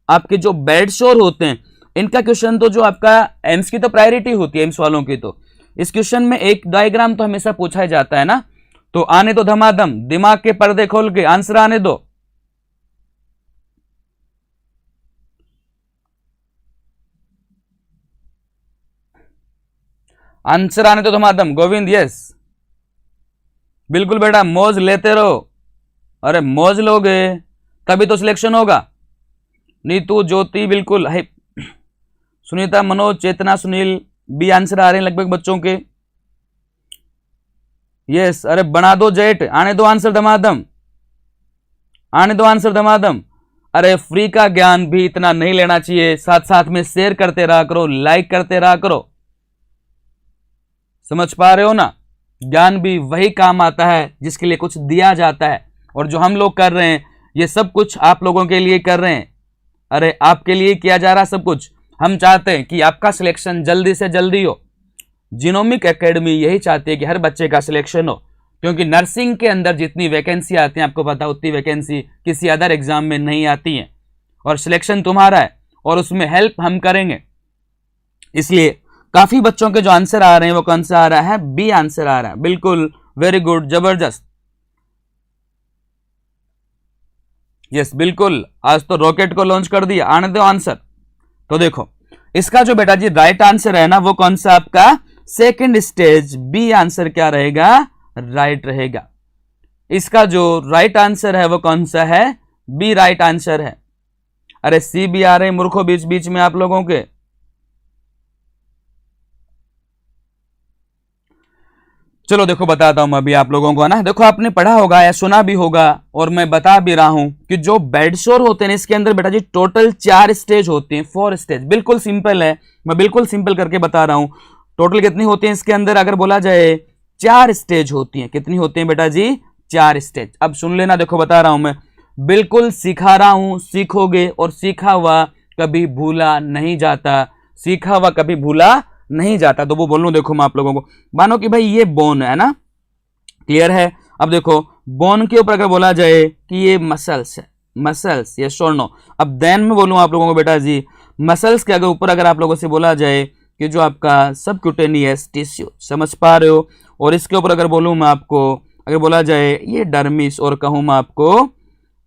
Speaker 1: आपके जो बेड शोर होते हैं इनका क्वेश्चन तो जो आपका एम्स की तो प्रायोरिटी होती है, एम्स वालों की तो इस क्वेश्चन में एक डायग्राम तो हमेशा पूछा ही जाता है ना। तो आने दो धमाधम, दिमाग के पर्दे खोल के आंसर आने दो। आंसर आने दो धमाधम। गोविंद यस बिल्कुल बेटा, मौज लेते रहो। अरे मौज लोगे तभी तो सिलेक्शन होगा। नीतू, ज्योति बिल्कुल है, सुनीता, मनोज, चेतना, सुनील बी आंसर आ रहे हैं लगभग बच्चों के। यस, अरे बना दो जेट, आने दो आंसर धमाधम, आने दो आंसर धमाधम। अरे फ्री का ज्ञान भी इतना नहीं लेना चाहिए, साथ साथ में शेयर करते रहा करो, लाइक करते रहा करो। समझ पा रहे हो ना, ज्ञान भी वही काम आता है जिसके लिए कुछ दिया जाता है, और जो हम लोग कर रहे हैं ये सब कुछ आप लोगों के लिए कर रहे हैं। अरे आपके लिए किया जा रहा सब कुछ। हम चाहते हैं कि आपका सिलेक्शन जल्दी से जल्दी हो। जीनोमिक एकेडमी यही चाहती है कि हर बच्चे का सिलेक्शन हो, क्योंकि नर्सिंग के अंदर जितनी वैकेंसी आती हैं आपको पता उतनी वैकेंसी किसी अदर एग्जाम में नहीं आती हैं, और सिलेक्शन तुम्हारा है और उसमें हेल्प हम करेंगे। इसलिए काफी बच्चों के जो आंसर आ रहे हैं वो कौन सा आ रहा है, बी आंसर आ रहा है। बिल्कुल, वेरी गुड, जबरदस्त। यस बिल्कुल, आज तो रॉकेट को लॉन्च कर दिया। आने दो आंसर। तो देखो इसका जो बेटा जी राइट आंसर है ना वो कौन सा आपका सेकंड स्टेज, बी आंसर क्या रहेगा, राइट रहेगा। इसका जो राइट आंसर है वो कौन सा है, बी राइट आंसर है। अरे सी भी आ रहे हैं मूर्खों बीच बीच में आप लोगों के। चलो देखो बताता हूं मैं अभी आप लोगों को ना। देखो आपने पढ़ा होगा या सुना भी होगा, और मैं बता भी रहा हूं कि जो बेड शोर होते हैं इसके अंदर बेटा जी टोटल 4 स्टेज होती हैं, 4 स्टेज। बिल्कुल सिंपल है, मैं बिल्कुल सिंपल करके बता रहा हूं। टोटल कितनी होती है इसके अंदर, अगर बोला जाए 4 स्टेज होती हैं। कितनी होती हैं बेटा जी, 4 स्टेज। अब सुन लेना, देखो बता रहा हूं मैं, बिल्कुल सिखा रहा हूं, सीखोगे, और सीखा हुआ कभी भूला नहीं जाता, सीखा हुआ कभी भूला नहीं जाता। तो वो बोल लूं, देखो मैं आप लोगों को, मानो कि भाई ये बोन है ना, क्लियर है। अब देखो बोन के ऊपर अगर बोला जाए कि ये मसल्स है, मसल्स, ये शोर्नो। अब देन में बोलूं आप लोगों को बेटा जी, मसल्स के अगर ऊपर अगर आप लोगों से बोला जाए कि जो आपका सबक्यूटेनियस टिश्यू, समझ पा रहे हो, और इसके ऊपर अगर बोलूं मैं आपको, अगर बोला जाए ये डर्मिस, और कहूं मैं आपको,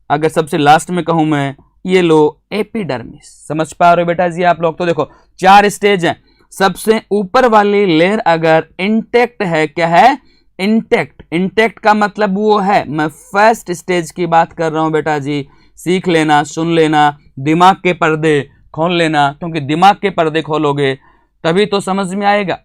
Speaker 1: अगर सबसे लास्ट में कहूं मैं, ये लो एपिडर्मिस। समझ पा रहे हो बेटा जी आप लोग। तो देखो 4 स्टेज हैं। सबसे ऊपर वाली लेयर अगर इंटेक्ट है, क्या है, इंटेक्ट। इंटेक्ट का मतलब वो है, मैं फर्स्ट स्टेज की बात कर रहा हूं बेटा जी। सीख लेना, सुन लेना, दिमाग के पर्दे खोल लेना, क्योंकि दिमाग के पर्दे खोलोगे तभी तो समझ में आएगा।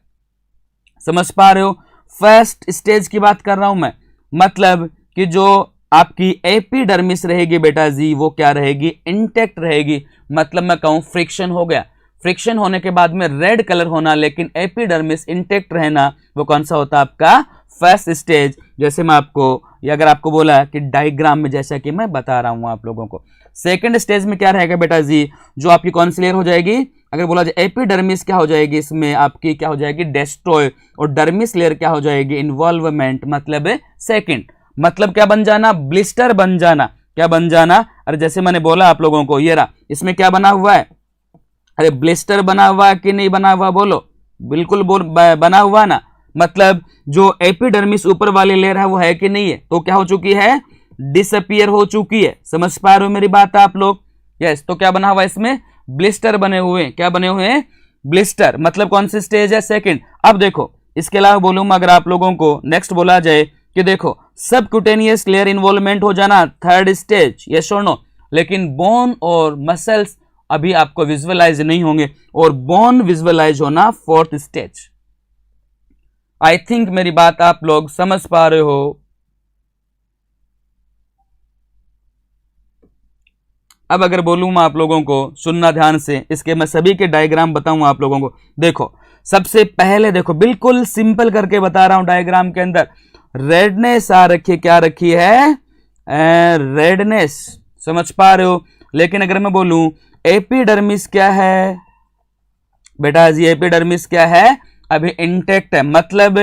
Speaker 1: समझ पा रहे हो, फर्स्ट स्टेज की बात कर रहा हूं मैं, मतलब कि जो आपकी एपिडर्मिस रहेगी बेटा जी वो क्या रहेगी, इंटेक्ट रहेगी। मतलब मैं कहूं फ्रिक्शन हो गया, फ्रिक्शन होने के बाद में रेड कलर होना, लेकिन एपिडर्मिस इंटेक्ट रहना, वो कौन सा होता है आपका फर्स्ट स्टेज। जैसे मैं आपको, या अगर आपको बोला कि डायग्राम में, जैसा कि मैं बता रहा हूं आप लोगों को। सेकंड स्टेज में क्या रहेगा बेटा जी, जो आपकी कौन सी लेयर हो जाएगी, अगर बोला जाए एपिडर्मिस क्या हो जाएगी, इसमें आपकी क्या हो जाएगी, डेस्ट्रॉय, और डर्मिस लेयर क्या हो जाएगी, इन्वॉल्वमेंट, मतलब सेकंड। मतलब क्या बन जाना, ब्लिस्टर बन जाना। क्या बन जाना, अरे जैसे मैंने बोला आप लोगों को, ये रहा, इसमें क्या बना हुआ है, अरे ब्लिस्टर बना हुआ कि नहीं बना हुआ, बोलो। बिल्कुल बना हुआ ना। मतलब जो एपिडर्मिस ऊपर वाली लेयर है वो है कि नहीं है, तो क्या हो चुकी है, डिसअपियर हो चुकी है। समझ पा रहे हो मेरी बात आप लोग। यस, तो क्या बना हुआ है इसमें, ब्लिस्टर बने हुए हैं। क्या बने हुए हैं, ब्लिस्टर। मतलब कौन सी स्टेज है, सेकंड। अब देखो इसके अलावा बोलूं अगर आप लोगों को नेक्स्ट बोला जाए कि देखो सबक्यूटेनियस लेयर इन्वॉल्वमेंट हो जाना, थर्ड स्टेज, यस और नो। लेकिन बोन और मसल्स अभी आपको विजुअलाइज नहीं होंगे, और बोन विजुअलाइज होना फोर्थ स्टेज। आई थिंक मेरी बात आप लोग समझ पा रहे हो। अब अगर बोलूं मैं आप लोगों को, सुनना ध्यान से, इसके मैं सभी के डायग्राम बताऊं आप लोगों को। देखो सबसे पहले देखो, बिल्कुल सिंपल करके बता रहा हूं, डायग्राम के अंदर रेडनेस आ रखी है, क्या रखी है, रेडनेस। समझ पा रहे हो। लेकिन अगर मैं बोलूं एपिडर्मिस क्या है बेटा जी, एपिडर्मिस क्या है, अभी इंटेक्ट है। मतलब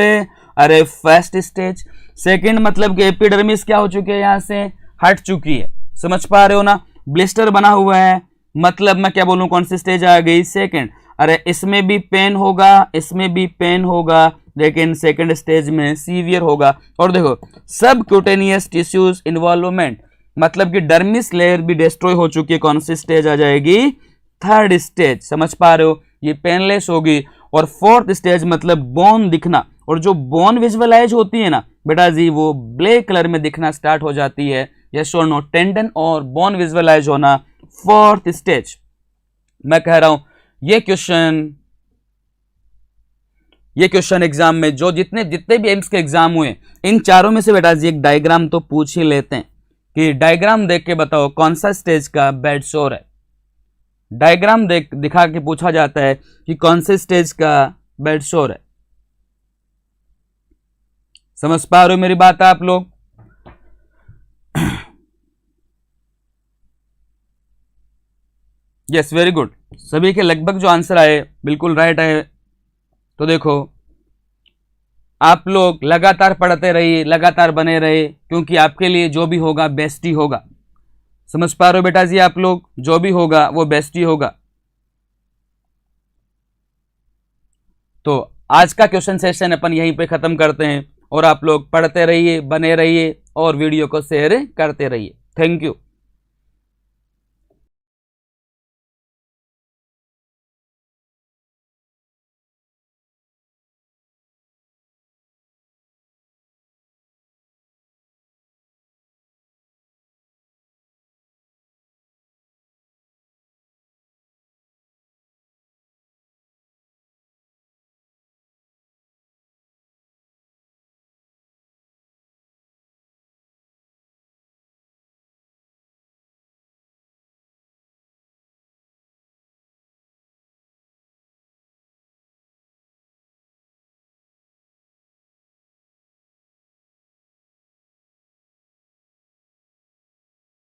Speaker 1: अरे फर्स्ट स्टेज। सेकंड मतलब कि एपिडर्मिस क्या हो चुकी है, यहां से हट चुकी है। समझ पा रहे हो ना, ब्लिस्टर बना हुआ है, मतलब मैं क्या बोलूं, कौन सी स्टेज आ गई, सेकंड। अरे इसमें भी पेन होगा, इसमें भी पेन होगा, लेकिन सेकंड स्टेज में सीवियर होगा। और देखो सब क्यूटेनियस टिश्यूज इन्वॉल्वमेंट, मतलब कि डर्मिस लेयर भी डिस्ट्रॉय हो चुकी है, कौन सी स्टेज आ जाएगी, थर्ड स्टेज। समझ पा रहे हो, ये पेनलेस होगी। और फोर्थ स्टेज मतलब बोन दिखना, और जो बोन विजुअलाइज होती है ना बेटा जी, वो ब्लैक कलर में दिखना स्टार्ट हो जाती है। यस और नो, टेंडन और बोन विजुअलाइज होना फोर्थ स्टेज। मैं कह रहा हूं ये क्वेश्चन एग्जाम में जो जितने भी एम्स के एग्जाम हुए, इन चारों में से बेटा जी एक डायग्राम तो पूछ ही लेते हैं कि डायग्राम देख के बताओ कौन सा स्टेज का बेड शोर है। डायग्राम दिखा के पूछा जाता है कि कौन से स्टेज का बेड शोर है। समझ पा रहे हो मेरी बात आप लोग? Yes, very good. सभी के लगभग जो आंसर आए बिल्कुल राइट है। तो देखो आप लोग लगातार पढ़ते रहिए, लगातार बने रहिए, क्योंकि आपके लिए जो भी होगा बेस्ट ही होगा। समझ पा रहे हो बेटा जी आप लोग, जो भी होगा वो बेस्ट ही होगा। तो आज का क्वेश्चन सेशन अपन यहीं पे खत्म करते हैं, और आप लोग पढ़ते रहिए, बने रहिए, और वीडियो को शेयर करते रहिए। Thank you.